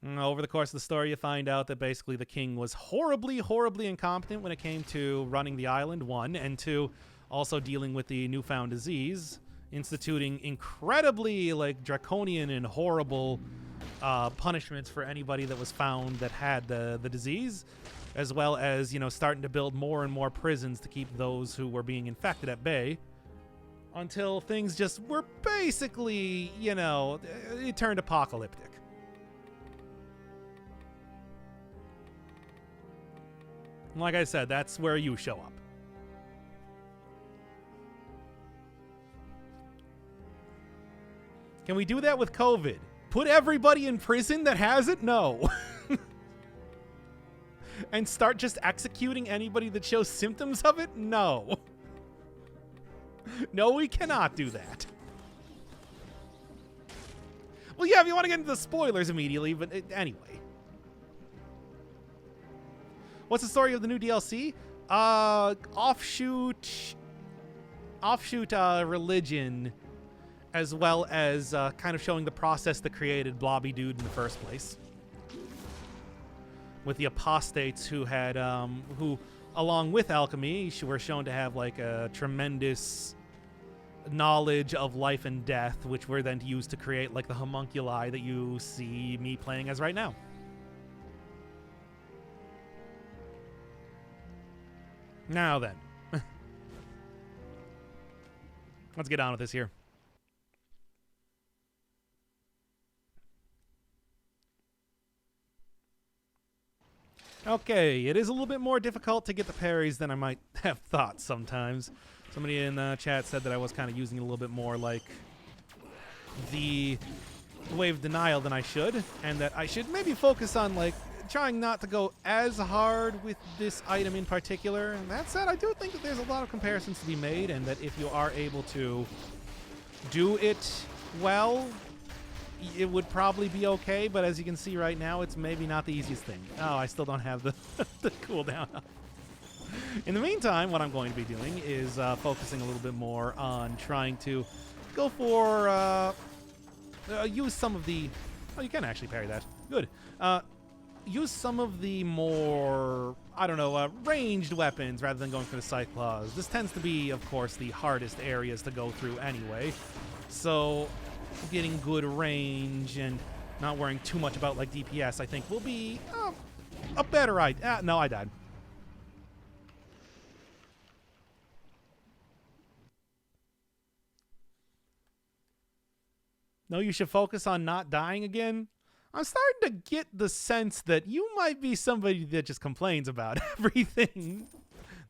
Over the course of the story, you find out that basically the king was horribly incompetent when it came to running the island, one, and two, also dealing with the newfound disease, instituting incredibly like draconian and horrible punishments for anybody that was found that had the disease, as well as, you know, starting to build more and more prisons to keep those who were being infected at bay, until things just were basically, you know, it turned apocalyptic. Like I said, that's where you show up. Can we do that with COVID? Put everybody in prison that has it? No. And start just executing anybody that shows symptoms of it? No. No, we cannot do that. Well, yeah, if you want to get into the spoilers immediately, but anyway. What's the story of the new DLC? Offshoot religion, as well as kind of showing the process that created Blobby Dude in the first place. With the apostates who had, who, along with alchemy, were shown to have like a tremendous knowledge of life and death, which were then used to create like the homunculi that you see me playing as right now. Now then. Let's get on with this here. Okay, it is a little bit more difficult to get the parries than I might have thought sometimes. Somebody in the chat said that I was kind of using it a little bit more like the wave denial than I should, and that I should maybe focus on like trying not to go as hard with this item in particular. And that said, I do think that there's a lot of comparisons to be made, and that if you are able to do it well, it would probably be okay. But as you can see right now, it's maybe not the easiest thing. Oh, I still don't have the, the cooldown up. In the meantime, what I'm going to be doing is focusing a little bit more on trying to go for use some of the... Oh, you can actually parry that. Good. Use some of the more, I don't know, ranged weapons rather than going for the Cyclaws. This tends to be, of course, the hardest areas to go through anyway. So getting good range and not worrying too much about like DPS, I think, will be a better idea. No, I died. No, you should focus on not dying again. I'm starting to get the sense that you might be somebody that just complains about everything,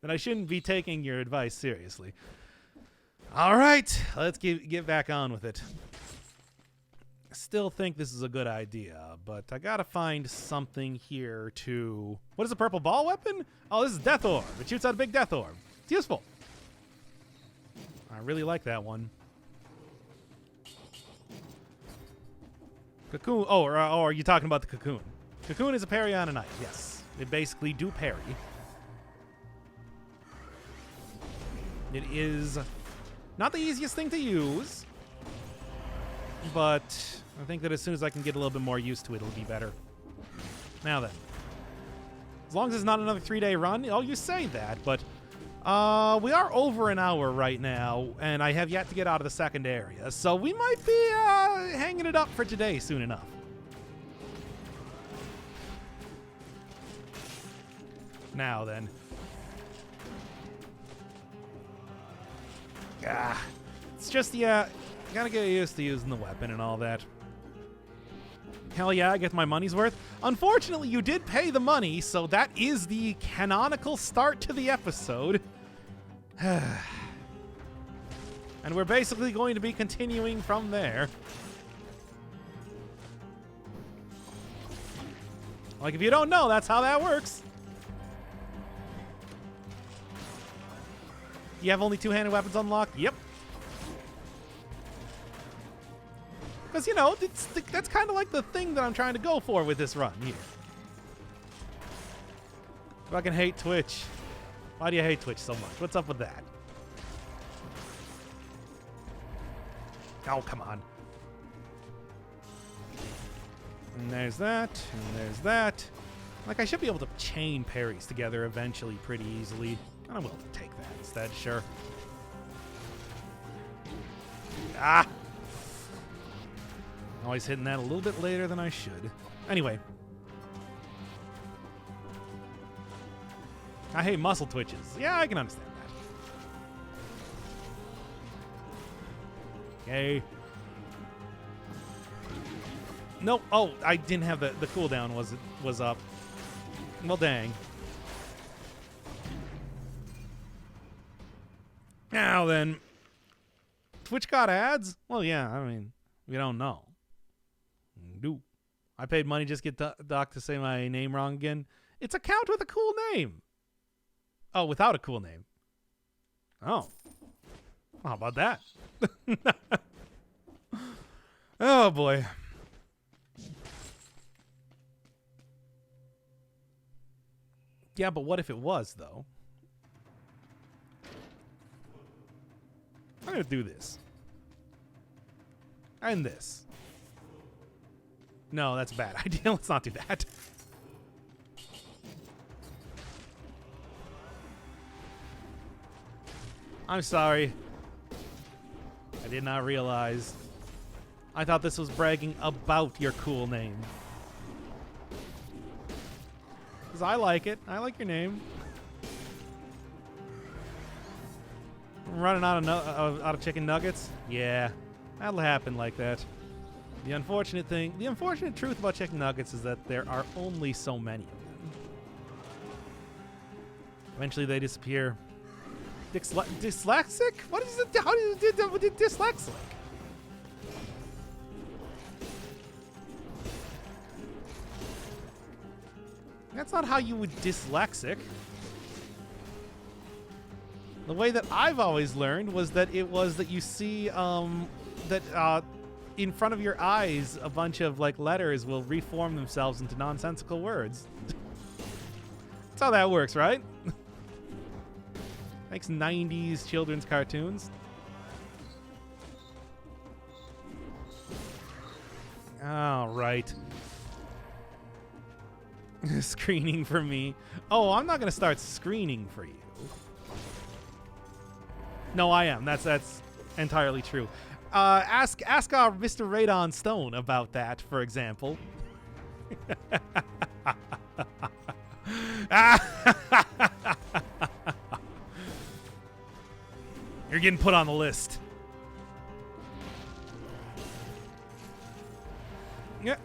that I shouldn't be taking your advice seriously. All right, let's get back on with it. I still think this is a good idea, but I gotta find something here to... What is a purple ball weapon? Oh, this is Death Orb. It shoots out a big Death Orb. It's useful. I really like that one. Cocoon. Oh, or are you talking about the Cocoon? Cocoon is a parry on a knife. Yes, they basically do parry. It is not the easiest thing to use, but I think that as soon as I can get a little bit more used to it, it'll be better. Now then, as long as it's not another 3-day run. Oh, you say that, but we are over an hour right now, and I have yet to get out of the second area, so we might be hanging it up for today soon enough. Now then. It's just, yeah, gotta get used to using the weapon and all that. Hell yeah, I get my money's worth. Unfortunately, you did pay the money, so that is the canonical start to the episode. And we're basically going to be continuing from there. Like, if you don't know, that's how that works. You have only two-handed weapons unlocked? Yep. Because, you know, that's kind of like the thing that I'm trying to go for with this run here. Fucking hate Twitch. Why do you hate Twitch so much? What's up with that? Oh, come on. And there's that, and there's that. Like, I should be able to chain parries together eventually pretty easily. And I'm willing to take that instead, sure. Ah! Always hitting that a little bit later than I should. Anyway. I hate muscle twitches. Yeah, I can understand that. Okay. Nope. Oh, I didn't have the cooldown was up. Well, dang. Now then. Twitch got ads? Well, yeah, I mean, We don't know. No. I paid money just to get Doc to say my name wrong again. It's a count with a cool name. Oh, without a cool name. Oh. How about that? Oh, boy. Yeah, but what if it was, though? I'm going to do this. And this. No, that's a bad idea. Let's not do that. I'm sorry. I did not realize. I thought this was bragging about your cool name. Because I like it. I like your name. I'm running out of chicken nuggets? Yeah, that'll happen like that. The unfortunate truth about chicken nuggets is that there are only so many of them. Eventually they disappear. Dyslexic? What is it? How do you do dyslexic? That's not how you would dyslexic. The way that I've always learned was that it was that you see that in front of your eyes a bunch of like letters will reform themselves into nonsensical words. That's how that works, right? Thanks 90s children's cartoons. All right. Screening for me. Oh, I'm not going to start screening for you. No, I am. That's entirely true. Ask our Mr. Radon Stone about that, for example. You're getting put on the list. Yeah.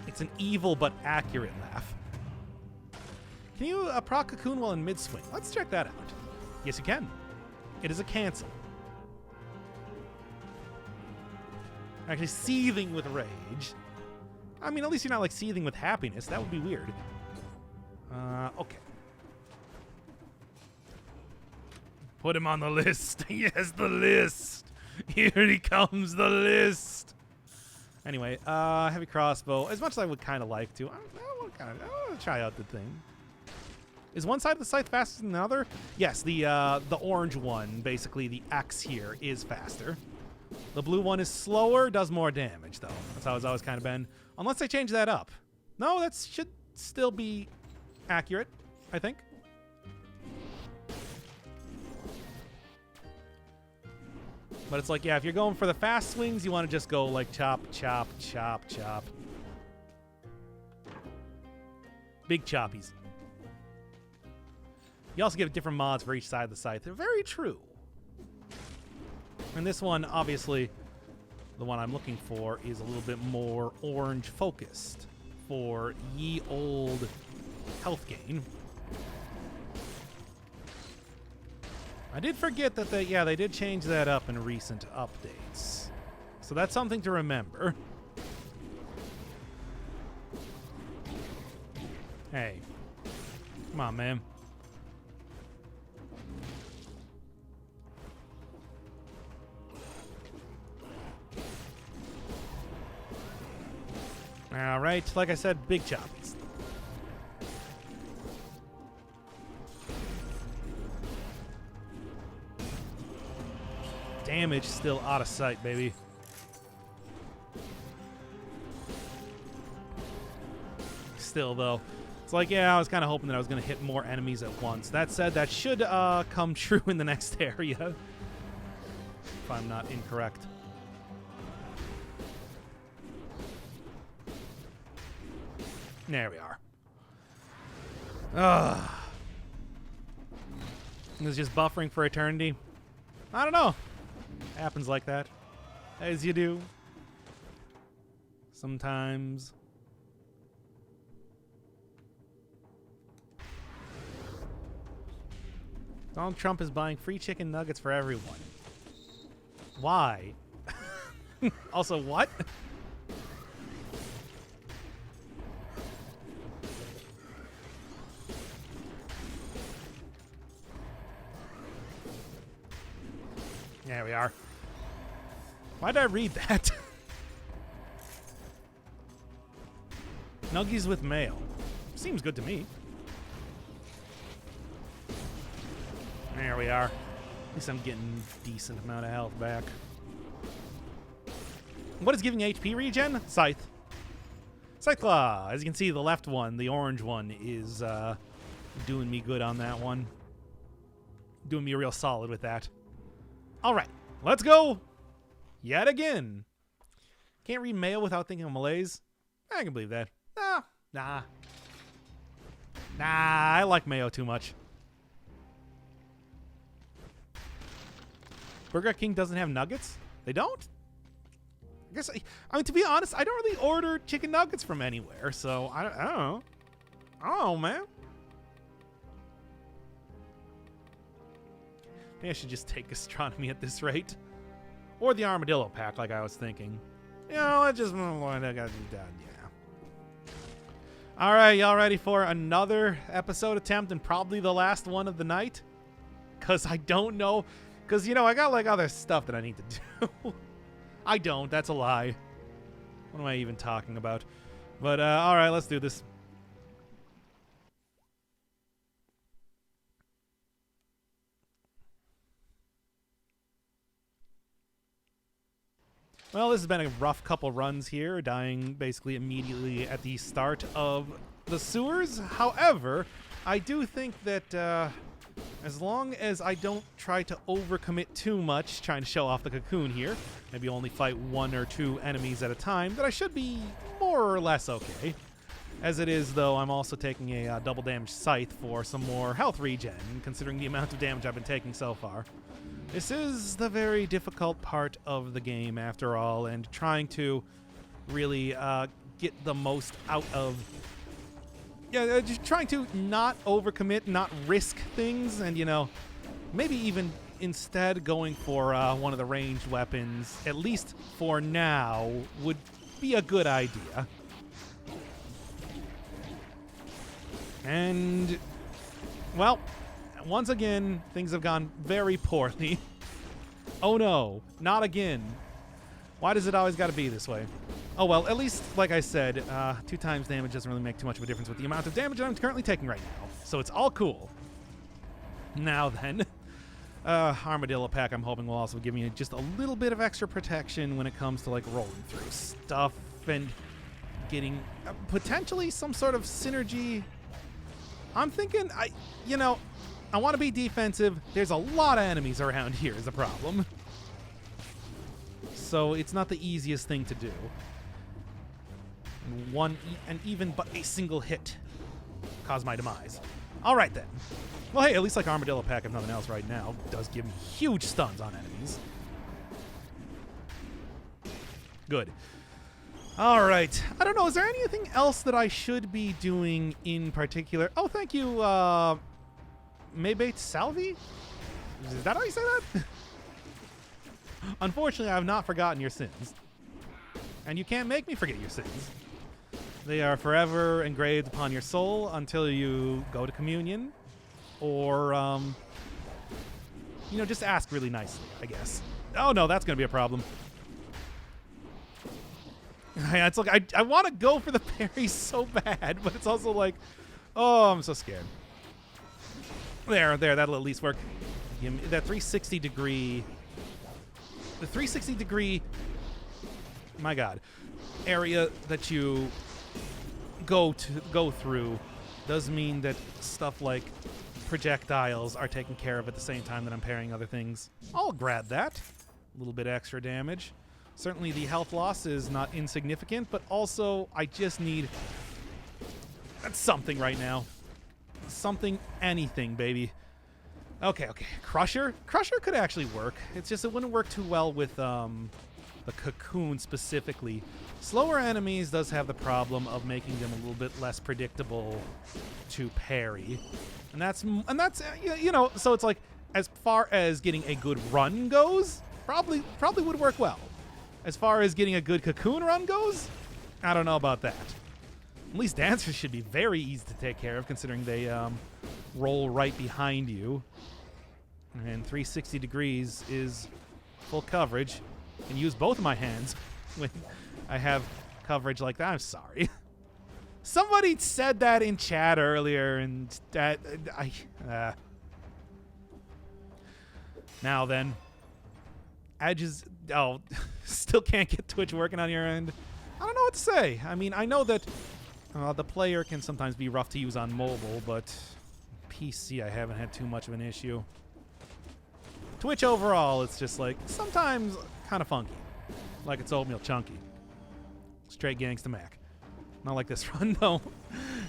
It's an evil but accurate laugh. Can you proc Cocoon while in mid-swing? Let's check that out. Yes, you can. It is a cancel. Actually seething with rage. I mean, at least you're not like seething with happiness. That would be weird. Okay. Put him on the list. Yes, the list. Here he comes, the list. Anyway, heavy crossbow. As much as I would kind of like to, I want to try out the thing. Is one side of the scythe faster than the other? Yes, the orange one, basically the X here, is faster. The blue one is slower, does more damage, though. That's how it's always kind of been. Unless they change that up. No, that should still be accurate, I think. But it's like, yeah, if you're going for the fast swings, you want to just go like chop, chop, chop, chop. Big choppies. You also get different mods for each side of the scythe. They're very true. And this one, obviously, the one I'm looking for is a little bit more orange focused for ye old health gain. I did forget that they did change that up in recent updates. So that's something to remember. Hey. Come on, man. All right, like I said, big choppies. Damage still out of sight, baby. Still, though. It's like, yeah, I was kind of hoping that I was going to hit more enemies at once. That said, that should come true in the next area. If I'm not incorrect. There we are. Ugh. It's just buffering for eternity. I don't know. Happens like that. As you do. Sometimes. Donald Trump is buying free chicken nuggets for everyone. Why? Also, what? There we are. Why did I read that? Nuggies with mayo. Seems good to me. There we are. At least I'm getting a decent amount of health back. What is giving HP regen? Scythe. Scythe Claw. As you can see, the left one, the orange one, is doing me good on that one. Doing me real solid with that. All right, let's go yet again. Can't read mail without thinking of Malays. I can believe that. Nah, I like mayo too much. Burger King doesn't have nuggets? They don't? I guess, I mean, to be honest, I don't really order chicken nuggets from anywhere, so I don't know. Oh, man. Maybe I should just take gastronomy at this rate. Or the armadillo pack, like I was thinking. You know, let's just move on. I got it done, yeah. All right, y'all ready for another episode attempt and probably the last one of the night? Because I don't know. Because, you know, I got, like, other stuff that I need to do. I don't. That's a lie. What am I even talking about? But, all right, let's do this. Well, this has been a rough couple runs here, dying basically immediately at the start of the sewers. However, I do think that as long as I don't try to overcommit too much, trying to show off the Cocoon here, maybe only fight 1 or 2 enemies at a time, that I should be more or less okay. As it is, though, I'm also taking a double damage scythe for some more health regen, considering the amount of damage I've been taking so far. This is the very difficult part of the game, after all, and trying to really get the most out of... Yeah, just trying to not overcommit, not risk things, and, you know, maybe even instead going for one of the ranged weapons, at least for now, would be a good idea. And, well, once again, things have gone very poorly. Oh no, not again. Why does it always got to be this way? Oh well, at least, like I said, 2 times damage doesn't really make too much of a difference with the amount of damage I'm currently taking right now. So it's all cool. Now then, Armadillo Pack I'm hoping will also give me just a little bit of extra protection when it comes to, like, rolling through stuff and getting potentially some sort of synergy. I'm thinking, I want to be defensive. There's a lot of enemies around here is the problem. So it's not the easiest thing to do. And even but a single hit caused my demise. All right, then. Well, hey, at least like Armadillo Pack, if nothing else right now, does give me huge stuns on enemies. Good. All right. I don't know. Is there anything else that I should be doing in particular? Oh, thank you, Maybate Salvi? Is that how you say that? Unfortunately, I have not forgotten your sins. And you can't make me forget your sins. They are forever engraved upon your soul until you go to communion. Or, just ask really nicely, I guess. Oh, no, that's going to be a problem. Yeah, it's like, I want to go for the parry so bad, but it's also like, oh, I'm so scared. There, that'll at least work. Give me that 360 degree. The 360 degree, my God, area that you go through does mean that stuff like projectiles are taken care of at the same time that I'm parrying other things. I'll grab that. A little bit extra damage. Certainly the health loss is not insignificant, but also I just need something right now. Something, anything, baby. Okay. Crusher could actually work. It's just it wouldn't work too well with the Cocoon specifically. Slower enemies does have the problem of making them a little bit less predictable to parry. And that's so it's like, as far as getting a good run goes, probably would work well. As far as getting a good Cocoon run goes, I don't know about that. At least dancers should be very easy to take care of, considering they roll right behind you. And 360 degrees is full coverage. And use both of my hands when I have coverage like that. I'm sorry. Somebody said that in chat earlier, and that now then, edges. Oh, still can't get Twitch working on your end. I don't know what to say. I mean, I know that the player can sometimes be rough to use on mobile, but PC I haven't had too much of an issue. Twitch overall, it's just like sometimes kind of funky, like it's oatmeal chunky. Straight gangsta Mac. Not like this run, though.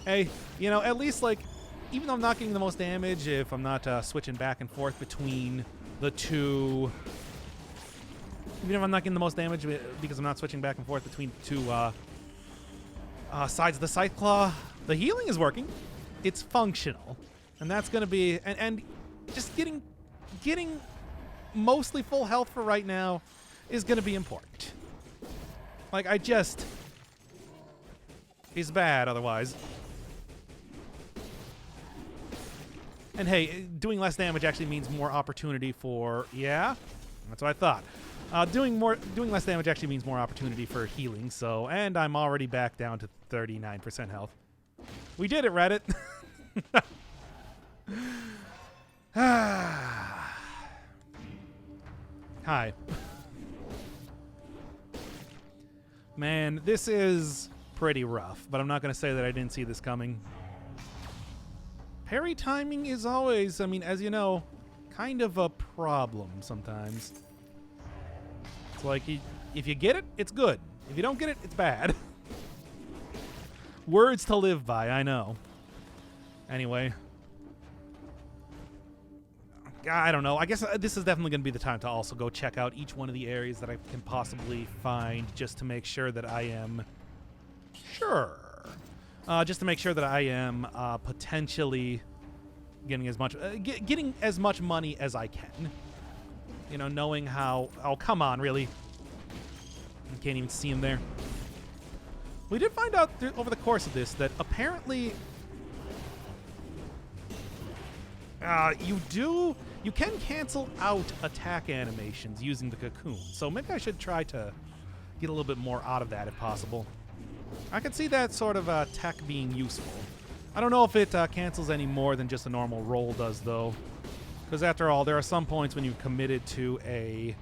Hey, you know, at least, like, even though I'm not getting the most damage, if I'm not switching back and forth between the two... Even if I'm not getting the most damage because I'm not switching back and forth between the two sides of the Scythe Claw, the healing is working. It's functional. And that's going to be... And just getting mostly full health for right now is going to be important. Like, I just... He's bad otherwise. And hey, doing less damage actually means more opportunity for... Yeah? That's what I thought. Doing less damage actually means more opportunity for healing, so... And I'm already back down to 39% health. We did it, Reddit! Hi. Man, this is... pretty rough, but I'm not going to say that I didn't see this coming. Parry timing is always, I mean, as you know, kind of a problem sometimes. It's like, if you get it, it's good. If you don't get it, it's bad. Words to live by, I know. Anyway. I don't know. I guess this is definitely going to be the time to also go check out each one of the areas that I can possibly find just to make sure that I am... Sure. Just to make sure that I am potentially getting as much getting as much money as I can. You know, knowing how... Oh, come on, really? I can't even see him there. We did find out over the course of this that apparently you can cancel out attack animations using the Cocoon. So maybe I should try to get a little bit more out of that if possible. I could see that sort of tech being useful. I don't know if it cancels any more than just a normal roll does, though. Because after all, there are some points when you've committed to a...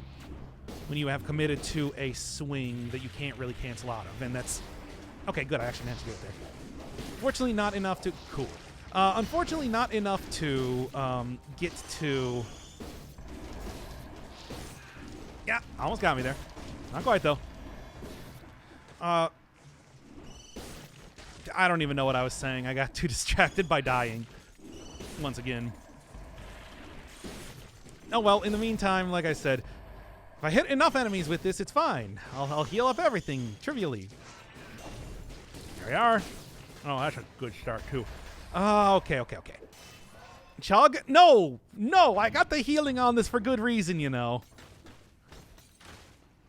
When you have committed to a swing that you can't really cancel out of. And that's... Okay, good. I actually managed to get it there. Fortunately, not enough to... Cool. Unfortunately, not enough to get to... Yeah, almost got me there. Not quite, though. I don't even know what I was saying. I got too distracted by dying. Once again. Oh, well, in the meantime, like I said, if I hit enough enemies with this, it's fine. I'll heal up everything, trivially. There we are. Oh, that's a good start, too. Okay. Chug? No! I got the healing on this for good reason, you know.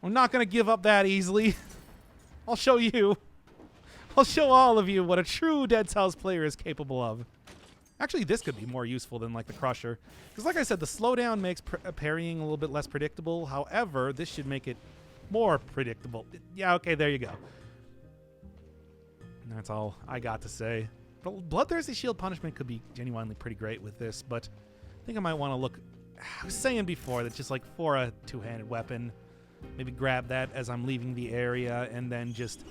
I'm not going to give up that easily. I'll show you. I'll show all of you what a true Dead Cells player is capable of. Actually, this could be more useful than, like, the Crusher. Because, like I said, the slowdown makes parrying a little bit less predictable. However, this should make it more predictable. Yeah, okay, there you go. That's all I got to say. But Bloodthirsty Shield Punishment could be genuinely pretty great with this, but I think I might want to look... I was saying before that just, like, for a two-handed weapon, maybe grab that as I'm leaving the area and then just...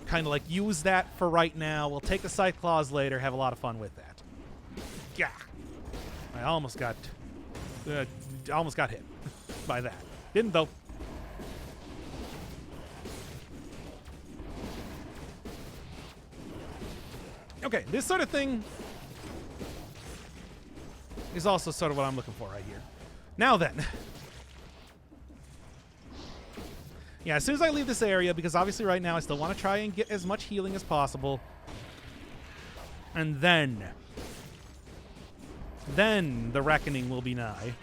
kind of like use that for right now. We'll take the Scythe Claws later, have a lot of fun with that. Yeah. I almost got hit by that. Didn't, though. Okay, this sort of thing is also sort of what I'm looking for right here. Now then. Yeah, as soon as I leave this area, because obviously right now I still want to try and get as much healing as possible. And then the reckoning will be nigh.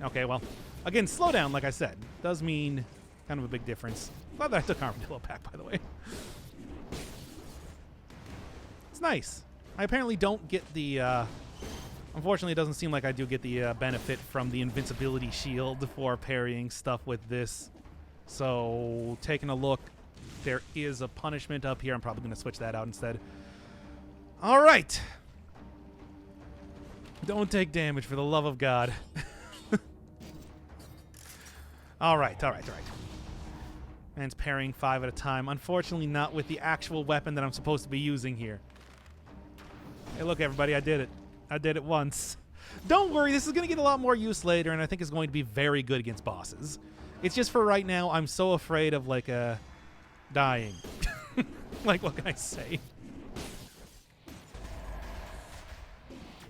Okay, well, Again, slowdown, like I said, does mean kind of a big difference. Glad that I took Armadillo back, by the way. It's nice. I apparently don't get the... unfortunately, it doesn't seem like I do get the benefit from the invincibility shield for parrying stuff with this. So, taking a look, there is a punishment up here. I'm probably going to switch that out instead. All right. Don't take damage, for the love of God. All right. Man's parrying 5 at a time. Unfortunately, not with the actual weapon that I'm supposed to be using here. Hey, look, everybody, I did it. I did it once. Don't worry, this is going to get a lot more use later, and I think it's going to be very good against bosses. It's just for right now, I'm so afraid of, like, dying. Like, what can I say?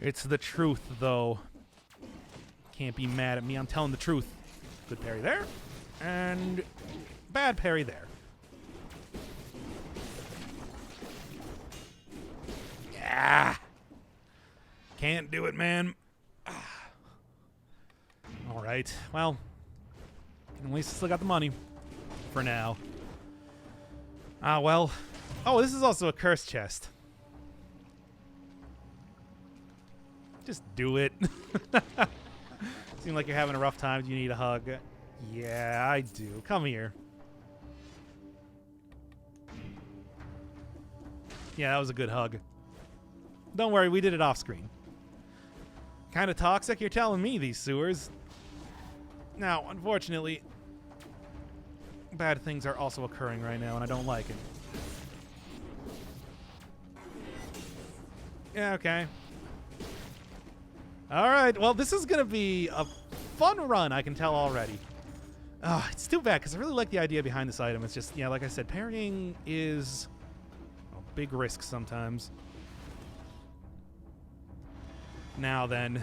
It's the truth, though. Can't be mad at me. I'm telling the truth. Good parry there. And bad parry there. Yeah. Can't do it, man. All right. Well, at least I still got the money for now. Well. Oh, this is also a curse chest. Just do it. Seem like you're having a rough time. Do you need a hug? Yeah, I do. Come here. Yeah, that was a good hug. Don't worry, we did it off screen. Kind of toxic, you're telling me, these sewers. Now, unfortunately, bad things are also occurring right now, and I don't like it. Yeah, okay. All right, well, this is going to be a fun run, I can tell already. It's too bad, because I really like the idea behind this item. It's just, yeah, like I said, parrying is a big risk sometimes. Now then,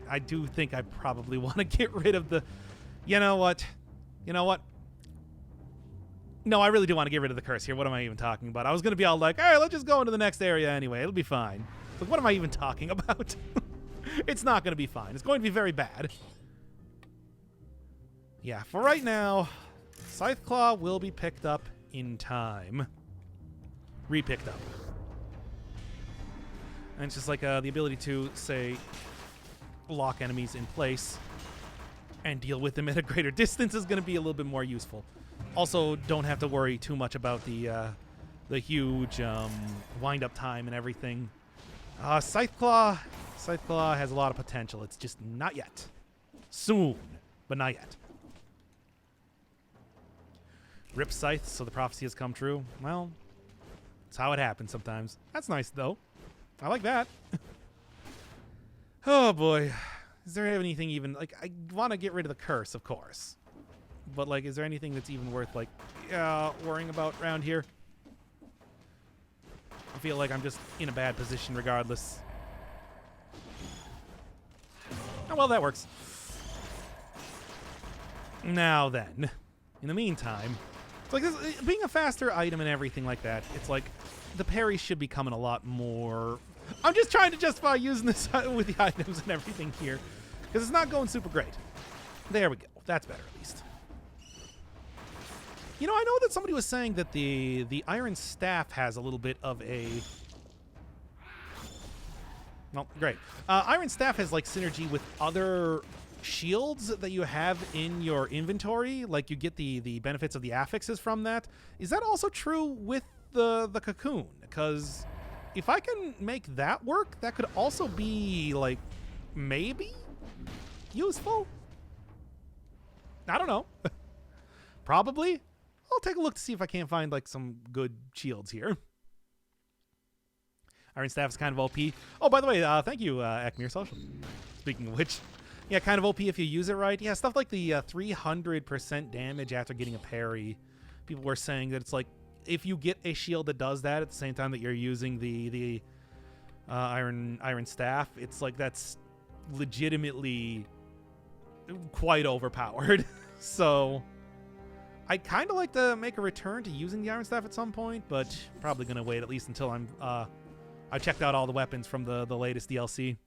I do think I probably want to get rid of the... You know what? No, I really do want to get rid of the curse here. What am I even talking about? I was going to be all like, all right, let's just go into the next area anyway. It'll be fine. But what am I even talking about? It's not going to be fine. It's going to be very bad. Yeah, for right now, Scythe Claw will be picked up in time. Re-picked up. And it's just like the ability to, say, lock enemies in place and deal with them at a greater distance is going to be a little bit more useful. Also, don't have to worry too much about the huge wind-up time and everything. Scythe Claw has a lot of potential. It's just not yet. Soon, but not yet. Rip Scythe, so the prophecy has come true. Well, it's how it happens sometimes. That's nice, though. I like that. Oh, boy. Is there anything even... Like, I want to get rid of the curse, of course. But, like, is there anything that's even worth, like, worrying about around here? I feel like I'm just in a bad position regardless. Oh, well, that works. Now then, in the meantime, it's like this, being a faster item and everything like that, it's like the parry should be coming a lot more... I'm just trying to justify using this with the items and everything here, because it's not going super great. There we go. That's better, at least. You know, I know that somebody was saying that the Iron Staff has a little bit of a... Well, great. Iron Staff has, like, synergy with other shields that you have in your inventory. Like, you get the benefits of the affixes from that. Is that also true with the Cocoon? Because if I can make that work, that could also be, like, maybe useful? I don't know. Probably. I'll take a look to see if I can't find, like, some good shields here. Iron Staff is kind of OP. Oh, by the way, thank you, Acmere Social. Speaking of which, yeah, kind of OP if you use it right. Yeah, stuff like the 300% damage after getting a parry. People were saying that it's like, if you get a shield that does that at the same time that you're using the Iron Staff, it's like that's legitimately quite overpowered. So I'd kind of like to make a return to using the Iron Staff at some point, but probably going to wait at least until I checked out all the weapons from the latest DLC.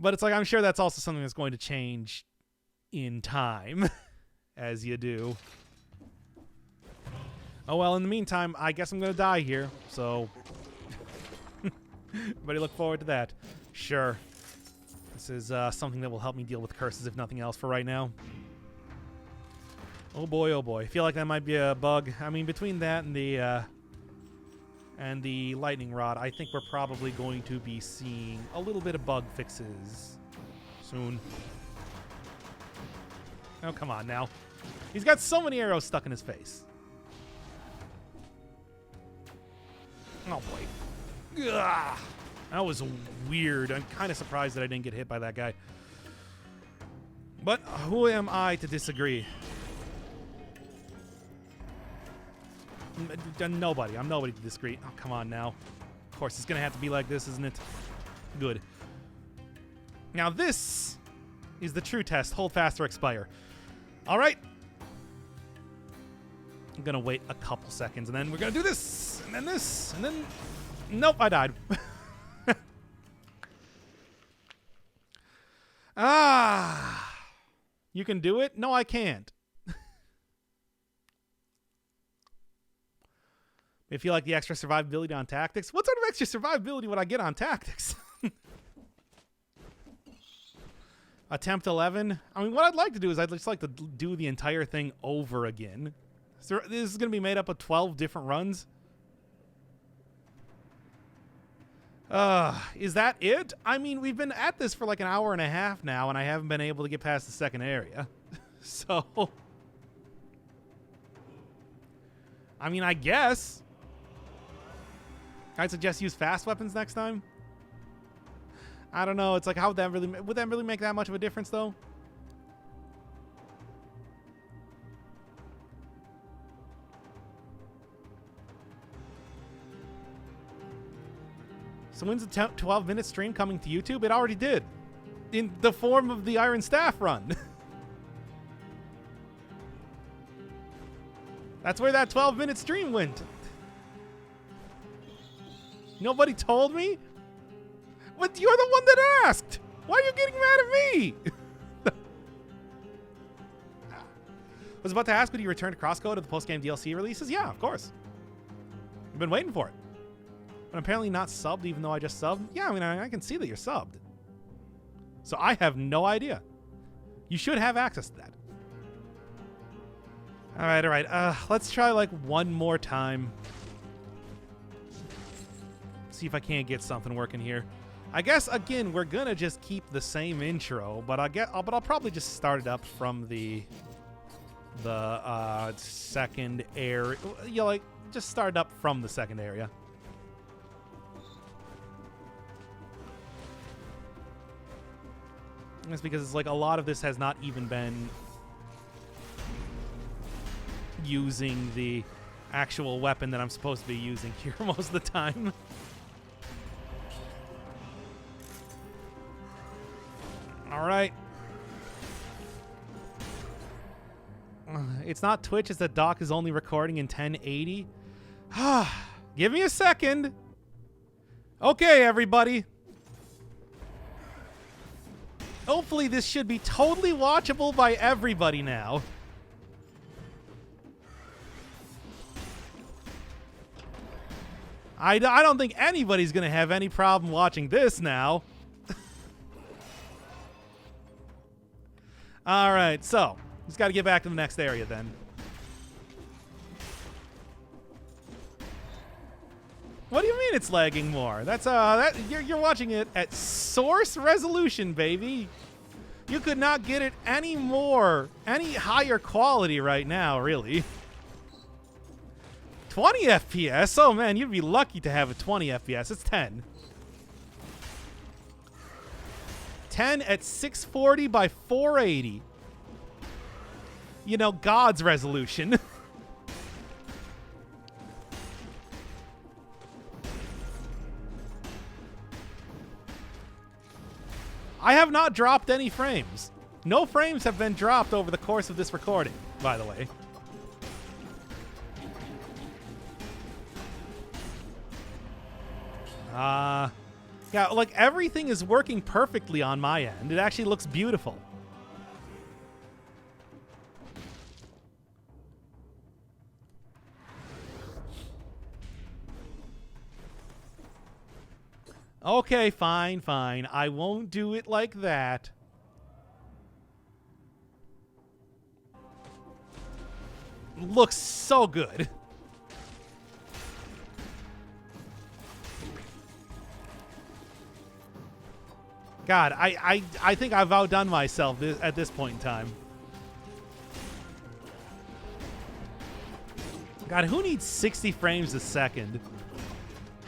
But it's like, I'm sure that's also something that's going to change in time, as you do. Oh, well, in the meantime, I guess I'm going to die here, so... Everybody look forward to that. Sure. This is something that will help me deal with curses, if nothing else, for right now. Oh boy, oh boy. I feel like that might be a bug. I mean, between that and the lightning rod, I think we're probably going to be seeing a little bit of bug fixes soon. Oh, come on now. He's got so many arrows stuck in his face. Oh boy. Ugh. That was weird. I'm kind of surprised that I didn't get hit by that guy. But who am I to disagree? Nobody. I'm nobody to disagree. Oh, come on now. Of course, it's going to have to be like this, isn't it? Good. Now this is the true test. Hold fast or expire. All right. I'm going to wait a couple seconds, and then we're going to do this, and then this, and then... Nope, I died. You can do it? No, I can't. If you like the extra survivability on tactics, what sort of extra survivability would I get on tactics? Attempt 11. I mean, what I'd like to do is I'd just like to do the entire thing over again. So this is going to be made up of 12 different runs. Is that it? I mean, we've been at this for like an hour and a half now, and I haven't been able to get past the second area. So, I mean, I guess I'd suggest use fast weapons next time. I don't know. It's like, how would that really make that much of a difference, though? So when's the 12-minute stream coming to YouTube? It already did. In the form of the Iron Staff run. That's where that 12-minute stream went. Nobody told me? But you're the one that asked. Why are you getting mad at me? I was about to ask, would you return to Crosscode to the post-game DLC releases? Yeah, of course. I've been waiting for it. But apparently not subbed, even though I just subbed. Yeah, I mean, I can see that you're subbed. So I have no idea. You should have access to that. All right. Let's try like one more time. See if I can't get something working here. I guess again we're gonna just keep the same intro, but I'll probably just start it up from the second area. You know, like just start up from the second area. That's because it's like a lot of this has not even been using the actual weapon that I'm supposed to be using here most of the time. All right. It's not Twitch, it's that Doc is only recording in 1080. Give me a second. Okay, everybody. Hopefully this should be totally watchable by everybody now. I don't think anybody's going to have any problem watching this now. All right, so just got to get back to the next area then. What do you mean it's lagging more? That's you're watching it at source resolution, baby. You could not get it any higher quality right now, really. 20 FPS? Oh man, you'd be lucky to have a 20 FPS. It's 10. 10 at 640 by 480. You know, God's resolution. I have not dropped any frames. No frames have been dropped over the course of this recording, by the way. Yeah, like everything is working perfectly on my end. It actually looks beautiful. Okay, fine, fine. I won't do it like that. Looks so good. God, I think I've outdone myself at this point in time. God, who needs 60 frames a second?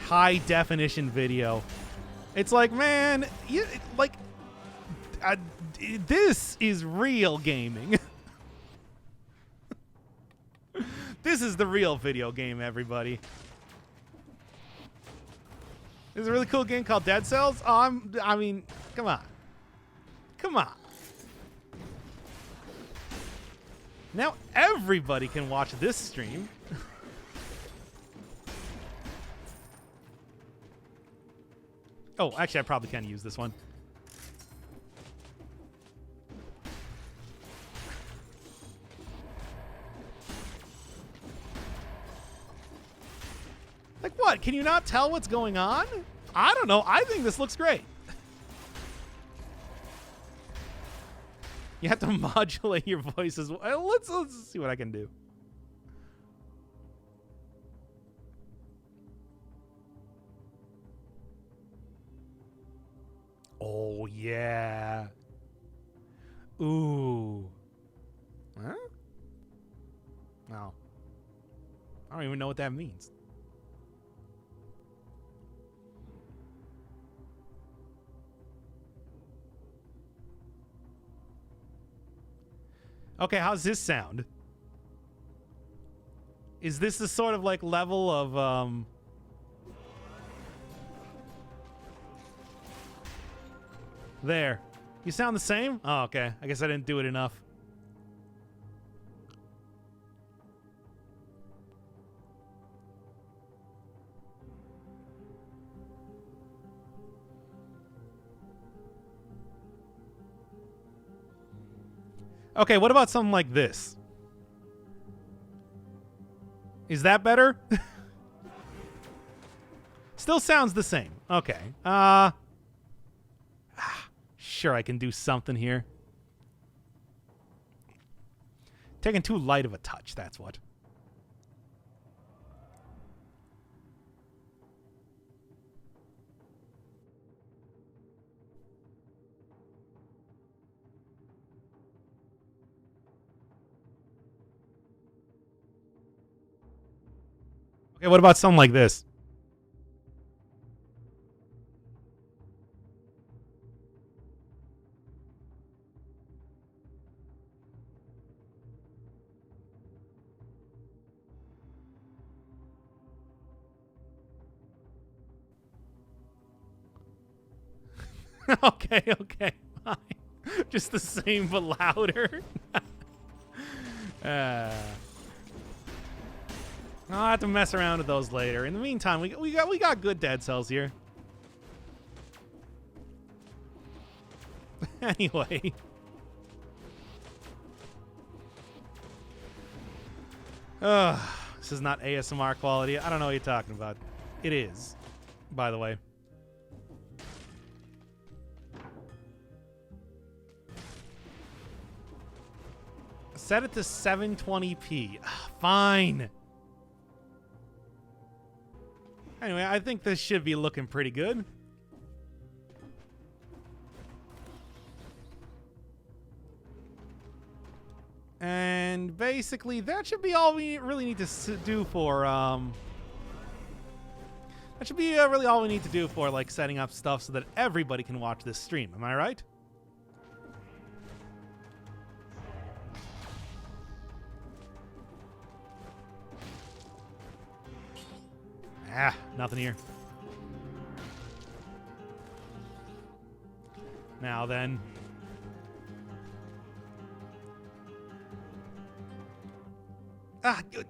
High definition video. It's like, man, this is real gaming. This is the real video game, everybody. There's a really cool game called Dead Cells. Oh, I mean, come on. Come on. Now everybody can watch this stream. Oh, actually, I probably can use this one. Like what? Can you not tell what's going on? I don't know. I think this looks great. You have to modulate your voice as well. Let's see what I can do. Oh, yeah. Ooh. Huh? No. I don't even know what that means. Okay, how's this sound? Is this the sort of like level of there. You sound the same? Oh, okay. I guess I didn't do it enough. Okay, what about something like this? Is that better? Still sounds the same. Okay. Sure, I can do something here. Taking too light of a touch, that's what. Okay, what about something like this? Okay, fine. Just the same but louder. I'll have to mess around with those later. In the meantime, we got good Dead Cells here. Anyway. This is not ASMR quality. I don't know what you're talking about. It is, by the way. Set it to 720p. Fine. Anyway, I think this should be looking pretty good. And basically, that should be all we really need to do for, that should be really all we need to do for, like, setting up stuff so that everybody can watch this stream. Am I right? Nothing here. Now then.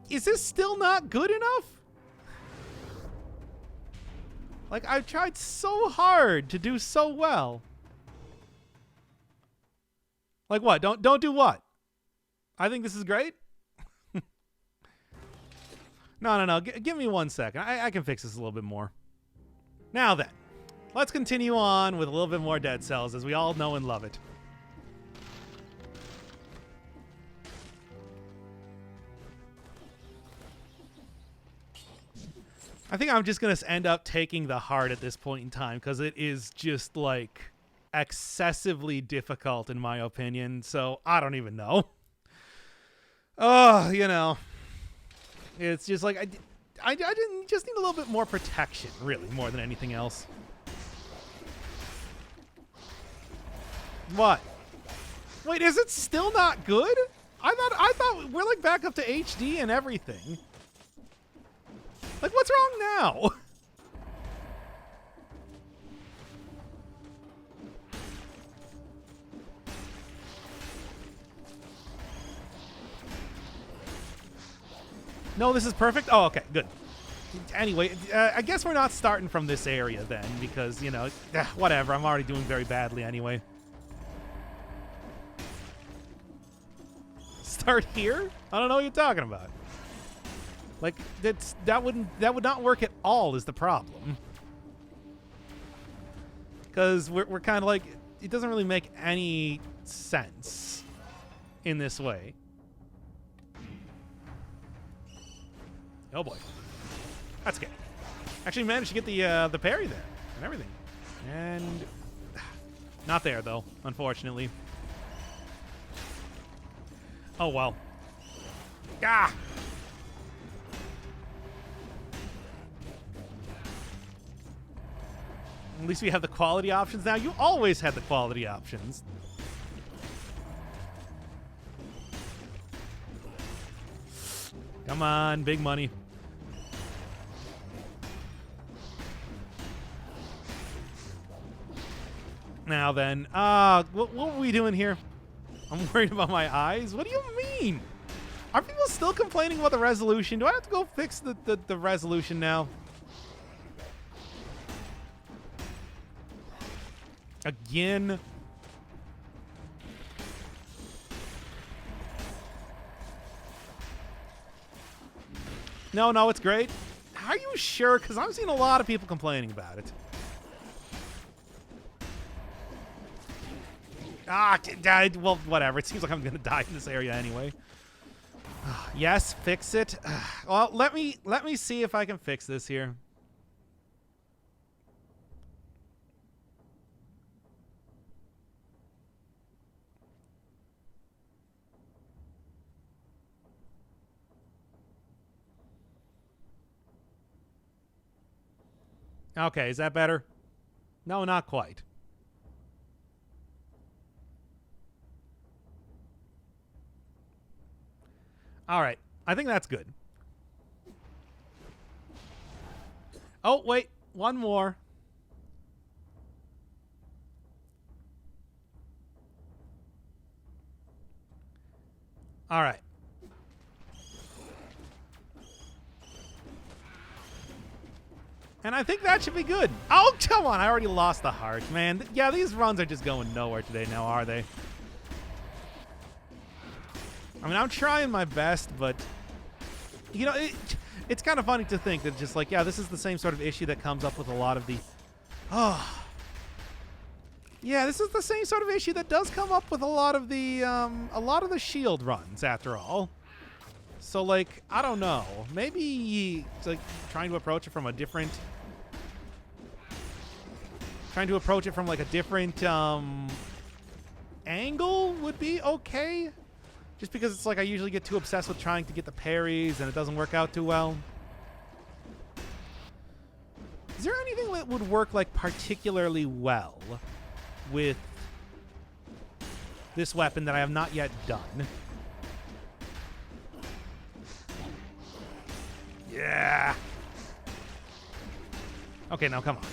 Is this still not good enough? Like, I've tried so hard to do so well. Like what? Don't do what? I think this is great. No. Give me 1 second. I can fix this a little bit more. Now then. let's continue on with a little bit more Dead Cells, as we all know and love it. I think I'm just going to end up taking the heart at this point in time, because it is just, like, excessively difficult, in my opinion. So, I don't even know. Oh, you know. It's just like, I didn't just need a little bit more protection, really, more than anything else. What? Wait, is it still not good? I thought we're, like, back up to HD and everything. Like, what's wrong now? No, this is perfect? Oh, okay, good. Anyway, I guess we're not starting from this area then, because, you know, whatever. I'm already doing very badly anyway. Start here? I don't know what you're talking about. Like, that would not work at all is the problem. Because we're kind of like, it doesn't really make any sense in this way. Oh boy. That's good. Actually managed to get the parry there and everything. And not there though, unfortunately. Oh well. Ah! At least we have the quality options now. You always had the quality options. Come on, big money. Now then, what were we doing here? I'm worried about my eyes. What do you mean? Are people still complaining about the resolution? Do I have to go fix the resolution now? Again? No, it's great. Are you sure? Because I'm seeing a lot of people complaining about it. Well, whatever. It seems like I'm going to die in this area anyway. Yes, fix it. Well, let me see if I can fix this here. Okay, is that better? No, not quite. All right, I think that's good. Oh, wait, one more. All right. And I think that should be good. Oh, come on. I already lost the heart, man. Yeah, these runs are just going nowhere today now, are they? I mean, I'm trying my best, but, you know, it's kind of funny to think that just like, yeah, this is the same sort of issue that comes up with a lot of the... Oh. Yeah, this is the same sort of issue that does come up with a lot of the shield runs, after all. So, like, I don't know. Maybe, like, trying to approach it from a different... Trying to approach it from, like, a different, angle would be okay. Just because it's like I usually get too obsessed with trying to get the parries and it doesn't work out too well. Is there anything that would work, like, particularly well with this weapon that I have not yet done? Yeah. Okay, now come on.